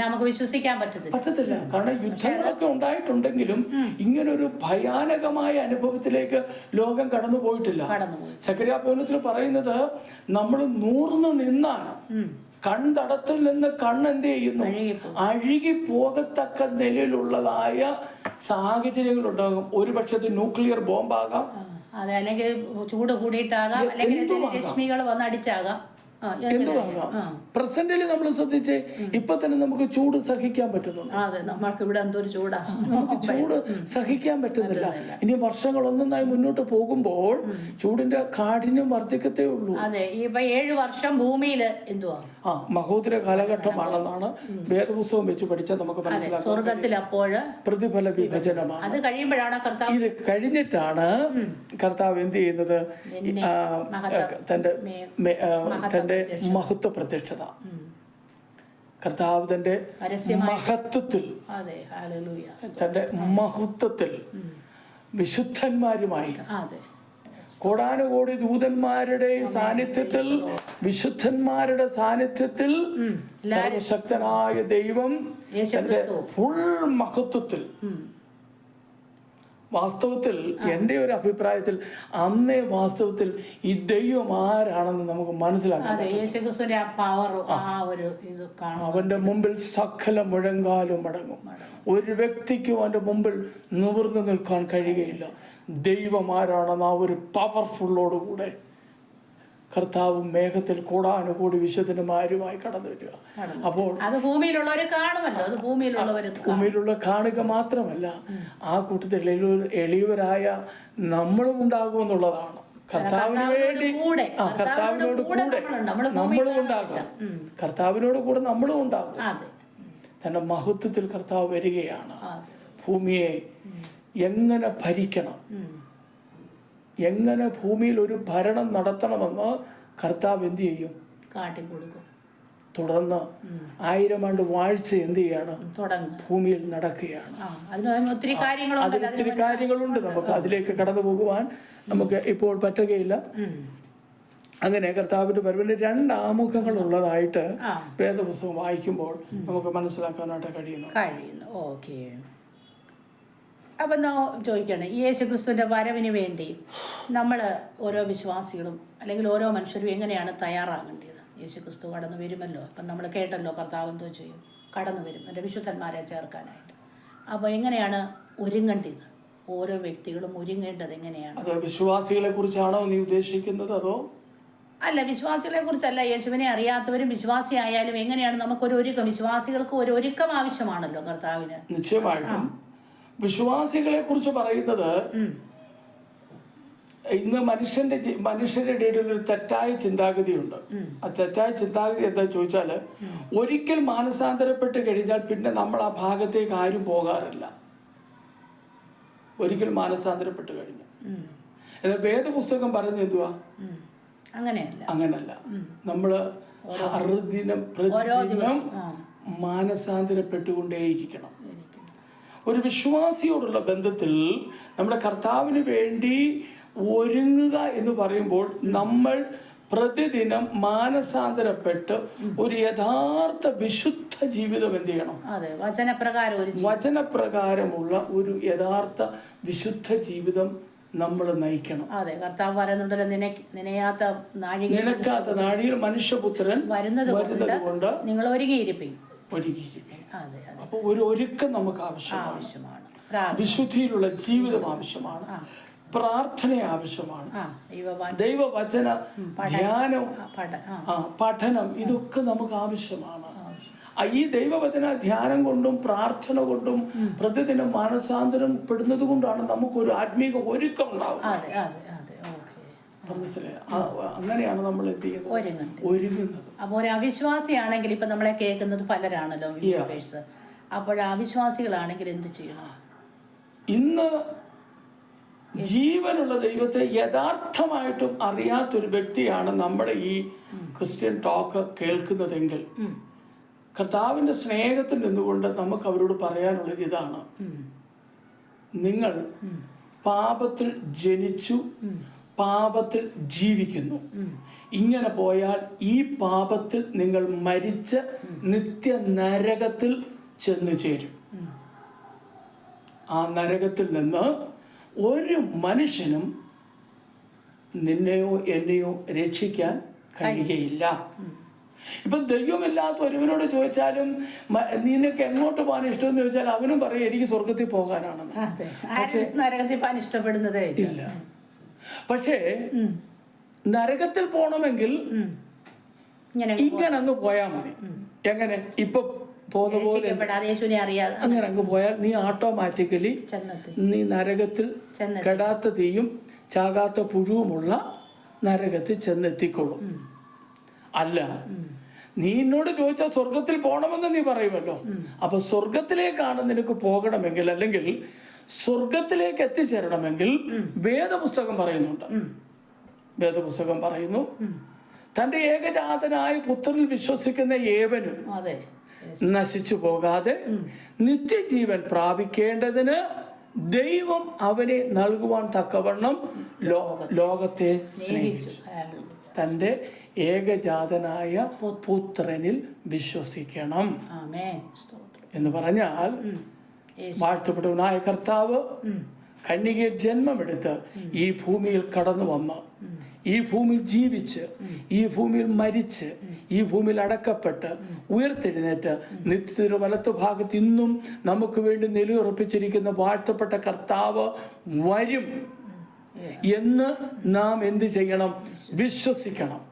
നമുക്ക് വിശ്വസിക്കാൻ പറ്റത്തില്ല. കാരണം യുദ്ധങ്ങളൊക്കെ ഉണ്ടായിട്ടുണ്ടെങ്കിലും ഇങ്ങനൊരു ഭയാനകമായ അനുഭവത്തിലേക്ക് ലോകം കടന്നു പോയിട്ടില്ല. സക്കറിയാപൗരത്തിൽ പറയുന്നത് നമ്മൾ നൂർന്ന് നിന്നാൽ കൺതടത്തിൽ നിന്ന് കണ്ണെന്ത് ചെയ്യുന്നു അഴുകി പോകത്തക്ക നിലയിലുള്ളതായ സാഹചര്യങ്ങളുണ്ടാകും. ഒരു പക്ഷത്ത് ന്യൂക്ലിയർ ബോംബാകാം, അതെ, അല്ലെങ്കിൽ ചൂട് കൂടിയിട്ടാകാം, അല്ലെങ്കിൽ രശ്മികൾ വന്നടിച്ചാകാം, പ്രസന്റിൽ നമ്മൾ ശ്രദ്ധിച്ചേ ഇപ്പൊ തന്നെ നമുക്ക് ചൂട് സഹിക്കാൻ പറ്റുന്നുണ്ട്. നമുക്ക് ചൂട് സഹിക്കാൻ പറ്റുന്നില്ല. ഇനി വർഷങ്ങൾ ഒന്നൊന്നായി മുന്നോട്ട് പോകുമ്പോൾ ചൂടിന്റെ കാഠിന്യം വർദ്ധിക്കത്തേ ഉള്ളൂ. അതെ, 7 വർഷം ഭൂമിയിൽ മഹോദര കാലഘട്ടമാണെന്നാണ് വേദപുസ്തകം വെച്ച് പഠിച്ചാൽ നമുക്ക് മനസ്സിലാക്കാം. സ്വർഗത്തിൽ അപ്പോൾ പ്രതിഫല വിഭജനമാണ്. അത് കഴിയുമ്പോഴാണ് ഇത് കഴിഞ്ഞിട്ടാണ് കർത്താവ് എന്ത് ചെയ്യുന്നത് തന്റെ മഹത്വ പ്രത്യക്ഷത. കർത്താവ് തന്റെ മഹത്വത്തിൽ തന്റെ മഹത്വത്തിൽ വിശുദ്ധന്മാരുമായി കോടാനുകോടി ദൂതന്മാരുടെ സാന്നിധ്യത്തിൽ വിശുദ്ധന്മാരുടെ സാന്നിധ്യത്തിൽ സർവശക്തനായ ദൈവം തന്റെ ഫുൾ മഹത്വത്തിൽ വാസ്തവത്തിൽ എൻ്റെ ഒരു അഭിപ്രായത്തിൽ അന്നേ വാസ്തവത്തിൽ ഈ ദൈവം ആരാണെന്ന് നമുക്ക് മനസ്സിലാക്കാം. അവന്റെ മുമ്പിൽ സകല മുഴങ്കാലും മടങ്ങും. ഒരു വ്യക്തിക്കും അവന്റെ മുമ്പിൽ നിവർന്നു നിൽക്കാൻ കഴിയുകയില്ല. ദൈവം ആരാണെന്ന് ആ ഒരു പവർഫുള്ളോടുകൂടെ കർത്താവും മേഘത്തിൽ കൂടാനുകൂടി വിശുദ്ധന്മാരുമായി കടന്നു വരിക. അപ്പോൾ ഭൂമിയിലുള്ള കാണുക മാത്രമല്ല ആ കൂട്ടത്തിൽ എളിയവരായ നമ്മളും ഉണ്ടാകുമെന്നുള്ളതാണ്. കർത്താവിന് വേണ്ടി കർത്താവിനോട് കൂടെ നമ്മളും ഉണ്ടാകും. കർത്താവിനോട് കൂടെ നമ്മളും ഉണ്ടാകും. തന്റെ മഹത്വത്തിൽ കർത്താവ് വരികയാണ്. ഭൂമിയെ എങ്ങനെ ഭരിക്കണം, എങ്ങനെ ഭൂമിയിൽ ഒരു ഭരണം നടത്തണമെന്ന് കർത്താവ് എന്ത് ചെയ്യും? കാട്ടിക്കൊടുക്കും. തുടർന്ന് 1000 ആണ്ട് വാഴ്ച എന്ത് ചെയ്യാണ്? ഭൂമിയിൽ നടക്കുകയാണ്. ഒത്തിരി കാര്യങ്ങളുണ്ട്. നമുക്ക് അതിലേക്ക് കടന്നു പോകുവാൻ നമുക്ക് ഇപ്പോൾ പറ്റുകയില്ല. അങ്ങനെ കർത്താവിന്റെ വരവിന് 2 ആമുഖങ്ങൾ ഉള്ളതായിട്ട് വേദപുസ്തകം വായിക്കുമ്പോൾ നമുക്ക് മനസ്സിലാക്കാനായിട്ട് കഴിയുന്നു. ഓക്കെ. അപ്പം ചോദിക്കുകയാണ്, ഈ യേശുക്രിസ്തുവിൻ്റെ വരവിന് വേണ്ടി നമ്മൾ ഓരോ വിശ്വാസികളും അല്ലെങ്കിൽ ഓരോ മനുഷ്യരും എങ്ങനെയാണ് തയ്യാറാകേണ്ടത്? യേശുക്രിസ്തു കടന്നു വരുമല്ലോ. ഇപ്പം നമ്മൾ കേട്ടല്ലോ, കർത്താവ് എന്തോ ചെയ്യും, കടന്നു വരും എൻ്റെ വിശുദ്ധന്മാരെ ചേർക്കാനായിട്ട്. അപ്പോൾ എങ്ങനെയാണ് ഒരുങ്ങേണ്ടത്? ഓരോ വ്യക്തികളും ഒരുങ്ങേണ്ടത് എങ്ങനെയാണ്? അത് വിശ്വാസികളെ കുറിച്ചാണോ നീ ഉദ്ദേശിക്കുന്നത്? അതോ അല്ല, വിശ്വാസികളെ കുറിച്ചല്ല. യേശുവിനെ അറിയാത്തവരും വിശ്വാസിയായാലും എങ്ങനെയാണ് നമുക്കൊരു ഒരുക്കം? വിശ്വാസികൾക്ക് ഒരു ഒരുക്കം ആവശ്യമാണല്ലോ കർത്താവിന്. നിശ്ചയമായിട്ടും വിശ്വാസികളെ കുറിച്ച് പറയുന്നത്, ഇന്ന് മനുഷ്യരുടെ ഇടയിൽ ഒരു തെറ്റായ ചിന്താഗതിയുണ്ട്. ആ തെറ്റായ ചിന്താഗതി എന്താ ചോദിച്ചാൽ, ഒരിക്കൽ മാനസാന്തരപ്പെട്ട് കഴിഞ്ഞാൽ പിന്നെ നമ്മൾ ആ ഭാഗത്തേക്ക് ആരും പോകാറില്ല. ഒരിക്കൽ മാനസാന്തരപ്പെട്ട് കഴിഞ്ഞു. എന്നാൽ വേദപുസ്തകം പറയുന്നത് എന്തുവാ? അങ്ങനല്ല. നമ്മള് പ്രതിദിനം മാനസാന്തരപ്പെട്ടുകൊണ്ടേയിരിക്കണം. ഒരു വിശ്വാസിയോടുള്ള ബന്ധത്തിൽ നമ്മുടെ കർത്താവിന് വേണ്ടി ഒരുങ്ങുക എന്ന് പറയുമ്പോൾ നമ്മൾ പ്രതിദിനം മാനസാന്തരപ്പെട്ട് ഒരു യഥാർത്ഥ വിശുദ്ധ ജീവിതം എന്ത് ചെയ്യണം? വചനപ്രകാരമുള്ള ഒരു യഥാർത്ഥ വിശുദ്ധ ജീവിതം നമ്മൾ നയിക്കണം. അതെ, കർത്താവ് പറയുന്നുണ്ടല്ലോ, നിനക്കാത്ത നാഴികയിൽ മനുഷ്യപുത്രൻ വരുന്നത് കൊണ്ട് നിങ്ങൾ ഒരുങ്ങിയിരിപ്പീൻ. അപ്പൊ ഒരു ഒരുക്കം നമുക്ക് ആവശ്യമാണ്. വിശുദ്ധിയിലുള്ള ജീവിതം ആവശ്യമാണ്. പ്രാർത്ഥന ആവശ്യമാണ്. ദൈവവചന ധ്യാനം, പഠനം, ഇതൊക്കെ നമുക്ക് ആവശ്യമാണ്. ഈ ദൈവവചന ധ്യാനം കൊണ്ടും പ്രാർത്ഥന കൊണ്ടും പ്രതിദിനം മാനസാന്തരം പെടുന്നത് കൊണ്ടാണ് നമുക്കൊരു ആത്മീക ഒരുക്കം ഉണ്ടാവുന്നത്. അങ്ങനെയാണ് നമ്മൾ എന്ത് ചെയ്യുന്നത്? ഒരുങ്ങുന്നത്. അപ്പോൾ ഒരു അവിശ്വാസിയാണെങ്കിൽ ഇപ്പൊ നമ്മളെ കേൾക്കുന്നത് പലരാണല്ലോ വ്യൂവേഴ്സ്. അപ്പോൾ അവിശ്വാസികളാണെങ്കിൽ എന്ത് ചെയ്യണം? ഇന്ന് ജീവനുള്ള ദൈവത്തെ യഥാർത്ഥമായിട്ടും അറിയാത്തൊരു വ്യക്തിയാണ് നമ്മുടെ ഈ ക്രിസ്ത്യൻ ടോക്ക് കേൾക്കുന്നതെങ്കിൽ, കർത്താവിന്റെ സ്നേഹത്തിൽ നിന്നുകൊണ്ട് നമുക്ക് അവരോട് പറയാനുള്ളത് ഇതാണ്: നിങ്ങൾ പാപത്തിൽ ജനിച്ചു, പാപത്തിൽ ജീവിക്കുന്നു. ഇങ്ങനെ പോയാൽ ഈ പാപത്തിൽ നിങ്ങൾ മരിച്ച നിത്യ നരകത്തിൽ ചെന്ന് ചേരും. ആ നരകത്തിൽ നിന്ന് ഒരു മനുഷ്യനും നിന്നെയോ എന്നെയോ രക്ഷിക്കാൻ കഴിയുകയില്ല. ഇപ്പൊ ദൈവമില്ലാത്ത ഒരുവനോട് ചോദിച്ചാലും നിനക്ക് എങ്ങോട്ട് പോകാൻ ഇഷ്ടമെന്ന് ചോദിച്ചാൽ അവനും പറയും എനിക്ക് സ്വർഗത്തിൽ പോകാനാണെന്ന്. നരകത്തിൽ പോകാൻ ഇഷ്ടപ്പെടുന്നതേ ഇല്ല. പക്ഷേ നരകത്തിൽ പോകണമെങ്കിൽ ഇങ്ങനെ അങ്ങ് പോയാൽ മതി. എങ്ങനെ? ഇപ്പൊ പോകുന്ന പോലെ അങ്ങനെ അങ്ങ് പോയാൽ നീ ഓട്ടോമാറ്റിക്കലി നീ നരകത്തിൽ കെടാത്ത തീയും ചാകാത്ത പുഴുവുമുള്ള നരകത്തിൽ ചെന്നെത്തിക്കൊള്ളും. അല്ല, നീ എന്നോട് ചോദിച്ചാൽ സ്വർഗത്തിൽ പോകണമെന്ന് നീ പറയുമല്ലോ. അപ്പൊ സ്വർഗത്തിലേക്കാണ് നിനക്ക് പോകണമെങ്കിൽ, അല്ലെങ്കിൽ സ്വർഗത്തിലേക്ക് എത്തിച്ചേരണമെങ്കിൽ വേദപുസ്തകം പറയുന്നുണ്ട്. വേദപുസ്തകം പറയുന്നു, തന്റെ ഏകജാതനായ പുത്രനിൽ വിശ്വസിക്കുന്ന ഏവനും നശിച്ചു പോകാതെ നിത്യജീവൻ പ്രാപിക്കേണ്ടതിന് ദൈവം അവനെ നൽകുവാൻ തക്കവണ്ണം ലോകത്തെ സ്നേഹിച്ചു. തന്റെ ഏകജാതനായ പുത്രനിൽ വിശ്വസിക്കണം എന്ന് പറഞ്ഞാൽ, വാഴ്ത്തപ്പെട്ടവനായ കർത്താവ് കന്യകയിൽ ജന്മമെടുത്ത് ഈ ഭൂമിയിൽ കടന്നു വന്ന്, ഈ ഭൂമിയിൽ ജീവിച്ച്, ഈ ഭൂമിയിൽ മരിച്ച്, ഈ ഭൂമിയിൽ അടക്കപ്പെട്ട് ഉയർത്തെഴുന്നേറ്റ് നിത്യത്തിന്റെ വലത്തു ഭാഗത്ത് ഇന്നും നമുക്ക് വേണ്ടി നിലയുറപ്പിച്ചിരിക്കുന്ന വാഴ്ത്തപ്പെട്ട കർത്താവ് വരും എന്ന് നാം എന്ത് ചെയ്യണം? വിശ്വസിക്കണം.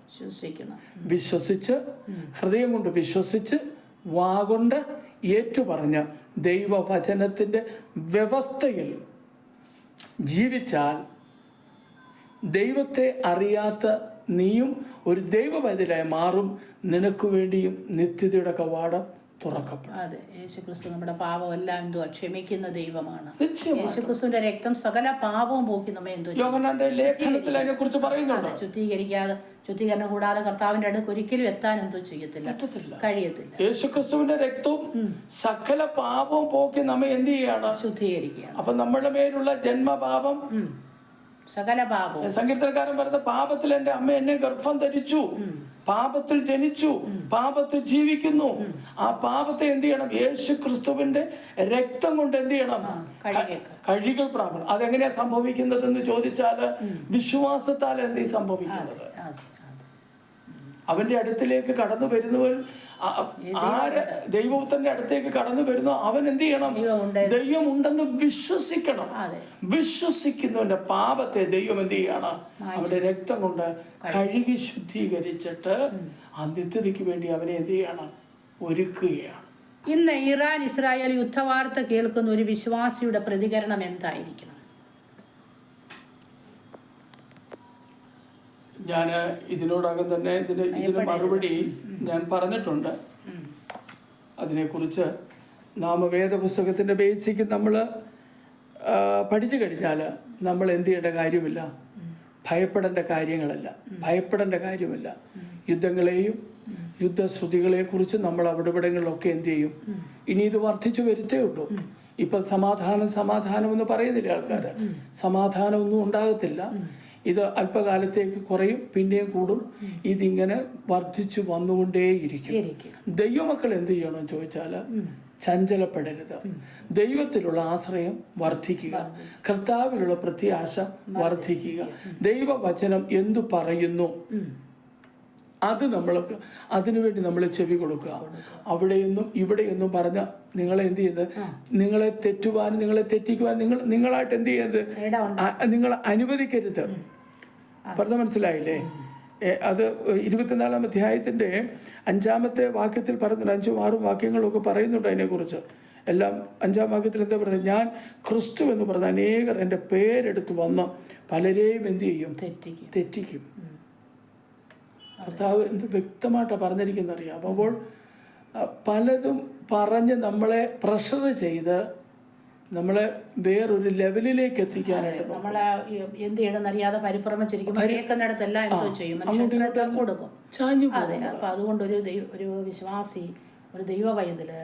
വിശ്വസിച്ച്, ഹൃദയം കൊണ്ട് വിശ്വസിച്ച്, വാഗൊണ്ട് ഏറ്റുപറഞ്ഞ് ദൈവവചനത്തിന്റെ വ്യവസ്ഥയിൽ ജീവിച്ചാൽ ദൈവത്തെ അറിയാത്ത നീയും ഒരു ദൈവവചനമായി മാറും. നിനക്ക് വേണ്ടിയും നിത്യതയുടെ കവാടം തുറക്കപ്പെടും. അതെ, യേശുക്രിസ്തു നമ്മുടെ പാപം എല്ലാം എന്തുവാ ക്ഷമിക്കുന്ന ദൈവമാണ്. നിശ്ചയമായിട്ടും യേശുക്രിസ്തുവിന്റെ രക്തം സകല പാപവും പോക്കി നമ്മെ യോഹന്നാന്റെ ലേഖനത്തിൽ അതിനെ കുറിച്ച് പറയുന്നുണ്ട്. ശുദ്ധീകരണം കൂടാതെ കർത്താവിന്റെ അടുക്ക് ഒരിക്കലും എത്താൻ എന്തോ ചെയ്യത്തില്ല, കഴിയത്തില്ല. യേശുക്രിസ്തുവിന്റെ രക്തവും സകല പാപവും പോക്കി നമ്മെ എന്ത് ചെയ്യാണ്? ശുദ്ധീകരിക്കുകയാണ്. അപ്പൊ നമ്മുടെ മേലുള്ള ജന്മപാപം, സകല പാപവും. സങ്കീർത്തനക്കാരൻ പറയുന്ന പാപത്തിൽ എന്റെ അമ്മ എന്നെ ഗർഭം ധരിച്ചു, പാപത്തിൽ ജനിച്ചു, പാപത്തിൽ ജീവിക്കുന്നു. ആ പാപത്തെ എന്ത് ചെയ്യണം? യേശു ക്രിസ്തുവിന്റെ രക്തം കൊണ്ട് എന്ത് ചെയ്യണം? കഴുകൽ പ്രാപണം. അതെങ്ങനെയാ സംഭവിക്കുന്നത് എന്ന് ചോദിച്ചാല് വിശ്വാസത്താൽ എന്ത് സംഭവിക്കുന്നത്? അവന്റെ അടുത്തിലേക്ക് കടന്നു വരുന്നവൻ, ദൈവത്തിന്റെ അടുത്തേക്ക് കടന്നു വരുന്നു, അവൻ എന്ത് ചെയ്യണം? ദൈവം ഉണ്ടെന്ന് വിശ്വസിക്കണം. വിശ്വസിക്കുന്നവന്റെ പാപത്തെ ദൈവം എന്ത് ചെയ്യണം? അവന്റെ രക്തം കൊണ്ട് കഴുകി ശുദ്ധീകരിച്ചിട്ട് ആ നിത്യതയ്ക്ക് വേണ്ടി അവനെ എന്ത് ചെയ്യണം? ഒരുക്കുകയാണ്. ഇന്ന് ഇറാൻ ഇസ്രായേൽ യുദ്ധവാർത്ത കേൾക്കുന്ന ഒരു വിശ്വാസിയുടെ പ്രതികരണം എന്തായിരിക്കണം? ഞാൻ ഇതിനോടകം തന്നെ ഇതിന് മറുപടി ഞാൻ പറഞ്ഞിട്ടുണ്ട്. അതിനെക്കുറിച്ച് നാം വേദപുസ്തകത്തിൻ്റെ ബേസിക് നമ്മൾ പഠിച്ചു കഴിഞ്ഞാൽ നമ്മൾ എന്ത് ചെയ്യേണ്ട കാര്യമില്ല, ഭയപ്പെടേണ്ട കാര്യമില്ല. യുദ്ധങ്ങളെയും യുദ്ധശ്രുതികളെക്കുറിച്ച് നമ്മൾ അവിടെവിടങ്ങളിലൊക്കെ എന്ത് ചെയ്യും? ഇനി ഇത് വർദ്ധിച്ചു വരുത്തേ ഉള്ളൂ. ഇപ്പം സമാധാനം എന്ന് പറയുന്നില്ല ആൾക്കാർ. സമാധാനമൊന്നും ഉണ്ടാകത്തില്ല. ഇത് അല്പകാലത്തേക്ക് കുറയും, പിന്നെയും കൂടും. ഇതിങ്ങനെ വർദ്ധിച്ചു വന്നുകൊണ്ടേയിരിക്കും. ദൈവമക്കൾ എന്ത് ചെയ്യണമെന്ന് ചോദിച്ചാൽ ചഞ്ചലപ്പെടരുത്. ദൈവത്തിലുള്ള ആശ്രയം വർദ്ധിക്കുക, കർത്താവിലുള്ള പ്രത്യാശ വർദ്ധിക്കുക. ദൈവവചനം എന്തു പറയുന്നു അത് നമ്മൾക്ക് അതിനുവേണ്ടി നമ്മൾ ചെവി കൊടുക്കുക. അവിടെയൊന്നും ഇവിടെയൊന്നും പറഞ്ഞ നിങ്ങളെ എന്ത് ചെയ്യുന്നത്? നിങ്ങളെ തെറ്റുവാനും നിങ്ങളെ തെറ്റിക്കുവാൻ നിങ്ങളായിട്ട് എന്ത് ചെയ്യുന്നത്? നിങ്ങൾ അനുവദിക്കരുത്. പറഞ്ഞ മനസ്സിലായില്ലേ? അത് 24-ാം അധ്യായത്തിൻ്റെ 5-ാമത്തെ വാക്യത്തിൽ പറയുന്നുണ്ട്. 5ഉം 6ഉം വാക്യങ്ങളൊക്കെ പറയുന്നുണ്ട് അതിനെക്കുറിച്ച്. എല്ലാം 5-ാം വാക്യത്തിൽ എന്താ പറയുന്നത്? ഞാൻ ക്രിസ്തു എന്ന് പറഞ്ഞ അനേകർ എൻ്റെ പേരെടുത്ത് വന്ന് പലരെയും എന്ത് ചെയ്യും? തെറ്റിക്കും. കർത്താവ് എന്ത് വ്യക്തമായിട്ടാണ് പറഞ്ഞിരിക്കുന്നത് അറിയാം. അപ്പോൾ പലതും പറഞ്ഞ് നമ്മളെ പ്രഷർ ചെയ്ത് നമ്മളെ വേറൊരു ലെവലിലേക്ക് എത്തിക്കാനായിട്ട് നമ്മളെ എന്ത് ചെയ്യണമെന്നറിയാതെ കൊടുക്കും, ചാഞ്ഞു. അതെ, അപ്പം അതുകൊണ്ട് ഒരു വിശ്വാസി, ഒരു ദൈവവൈതല്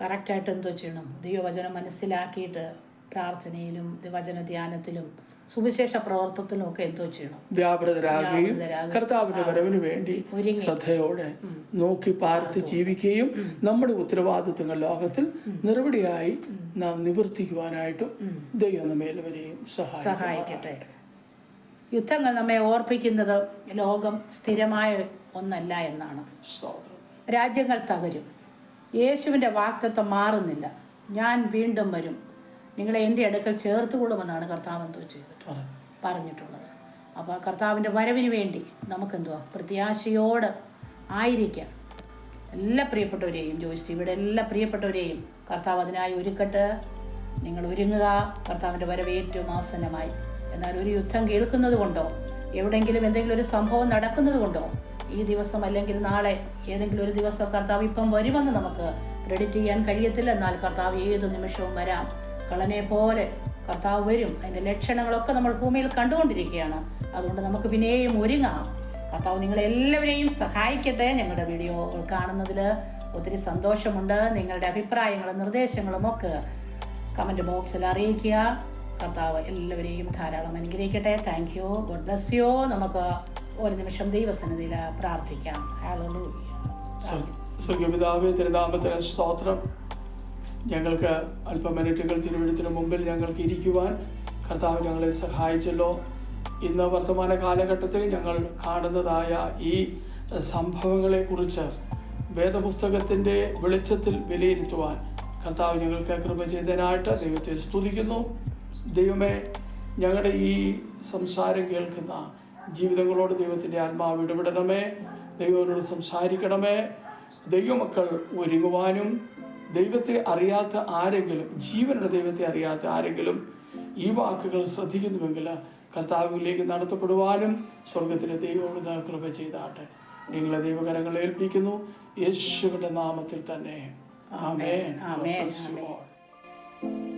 കറക്റ്റായിട്ട് എന്തോ ചെയ്യണം? ദൈവവചനം മനസ്സിലാക്കിയിട്ട് പ്രാർത്ഥനയിലും വചന ധ്യാനത്തിലും സുവിശേഷ പ്രവർത്തനത്തിലും ഒക്കെ എന്തോ ചെയ്യണം? വ്യാപൃതരാകുകയും കർത്താവിന്റെ വരവിന് വേണ്ടി ശ്രദ്ധയോടെ നോക്കി പാർത്ത് ജീവിക്കുകയും നമ്മുടെ ഉത്തരവാദിത്തങ്ങൾ ലോകത്തിൽ നിർവടിയായി നാം നിവർത്തിക്കുവാനായിട്ടും ദൈവം നമ്മെല്ലാവരെയും സഹായിക്കട്ടെ. യുദ്ധങ്ങൾ നമ്മെ ഓർപ്പിക്കുന്നത് ലോകം സ്ഥിരമായ ഒന്നല്ല എന്നാണ്. രാജ്യങ്ങൾ തകരും. യേശുവിൻ്റെ വാഗ്ദത്തം മാറുന്നില്ല. ഞാൻ വീണ്ടും വരും, നിങ്ങളെ എൻ്റെ അടുക്കൽ ചേർത്തുകൊള്ളുമെന്നാണ് കർത്താവ് എന്തോ പറഞ്ഞിട്ടുള്ളത്. അപ്പോൾ കർത്താവിൻ്റെ വരവിന് വേണ്ടി നമുക്കെന്തുവാ പ്രത്യാശയോട് ആയിരിക്കാം. എല്ലാ പ്രിയപ്പെട്ടവരെയും ഇവിടെ എല്ലാ പ്രിയപ്പെട്ടവരെയും കർത്താവ് അതിനായി ഒരുക്കട്ടെ. നിങ്ങൾ ഒരുങ്ങുക. കർത്താവിൻ്റെ വരവ് ഏറ്റവും ആസന്നമായി. എന്നാൽ ഒരു യുദ്ധം കേൾക്കുന്നത് കൊണ്ടോ എവിടെയെങ്കിലും എന്തെങ്കിലും ഒരു സംഭവം നടക്കുന്നത് കൊണ്ടോ ഈ ദിവസം അല്ലെങ്കിൽ നാളെ ഏതെങ്കിലും ഒരു ദിവസം കർത്താവ് ഇപ്പം വരുമെന്ന് നമുക്ക് പ്രെഡിക്റ്റ് ചെയ്യാൻ കഴിയത്തില്ല. എന്നാൽ കർത്താവ് ഏത് നിമിഷവും വരാം. കള്ളനെ പോലെ കർത്താവ് വരും. അതിൻ്റെ ലക്ഷണങ്ങളൊക്കെ നമ്മൾ ഭൂമിയിൽ കണ്ടുകൊണ്ടിരിക്കുകയാണ്. അതുകൊണ്ട് നമുക്ക് പിന്നെയും ഒരുങ്ങാം. കർത്താവ് നിങ്ങളെല്ലാവരെയും സഹായിക്കട്ടെ. ഞങ്ങളുടെ വീഡിയോകൾ കാണുന്നതിൽ ഒത്തിരി സന്തോഷമുണ്ട്. നിങ്ങളുടെ അഭിപ്രായങ്ങളും നിർദ്ദേശങ്ങളും ഒക്കെ കമൻറ്റ് ബോക്സിൽ അറിയിക്കുക. കർത്താവ് എല്ലാവരെയും ധാരാളം അനുഗ്രഹിക്കട്ടെ. Thank you. God bless you. നമുക്ക് ഒരു നിമിഷം ദൈവസന്നിധിയിൽ പ്രാർത്ഥിക്കാം. സ്വർഗ്ഗപിതാവേ, തിരുനാമത്തിന് സ്തോത്രം. ഞങ്ങൾക്ക് അല്പം മിനിറ്റുകൾ തിരുവഴുത്തിന് മുമ്പിൽ ഞങ്ങൾക്ക് ഇരിക്കുവാൻ കർത്താവ് ഞങ്ങളെ സഹായിച്ചല്ലോ. ഇന്ന് വർത്തമാന കാലഘട്ടത്തിൽ ഞങ്ങൾ കാണുന്നതായ ഈ സംഭവങ്ങളെക്കുറിച്ച് വേദപുസ്തകത്തിൻ്റെ വെളിച്ചത്തിൽ വിലയിരുത്തുവാൻ കർത്താവ് ഞങ്ങൾക്ക് കൃപ ചെയ്തതിനായിട്ട് ദൈവത്തെ സ്തുതിക്കുന്നു. ദൈവമേ, ഞങ്ങളുടെ ഈ സംസാരം കേൾക്കുന്ന ജീവിതങ്ങളോട് ദൈവത്തിൻ്റെ ആത്മാവ് ഇടപെടണമേ. ദൈവത്തോട് സംസാരിക്കണമേ. ദൈവമക്കൾ ഒരുങ്ങുവാനും ദൈവത്തെ അറിയാത്ത ആരെങ്കിലും, ജീവനുള്ള ദൈവത്തെ അറിയാത്ത ആരെങ്കിലും ഈ വാക്കുകൾ ശ്രദ്ധിക്കുന്നുവെങ്കിൽ കർത്താവിലേക്ക് നടത്തപ്പെടുവാനും സ്വർഗത്തിലെ ദൈവത്തോട് കൃപ ചെയ്താട്ടെ. നിങ്ങളെ ദൈവകരങ്ങളെ ഏൽപ്പിക്കുന്നു, യേശുവിൻ്റെ നാമത്തിൽ തന്നെ. ആമേൻ. ആമേൻ. God bless you all.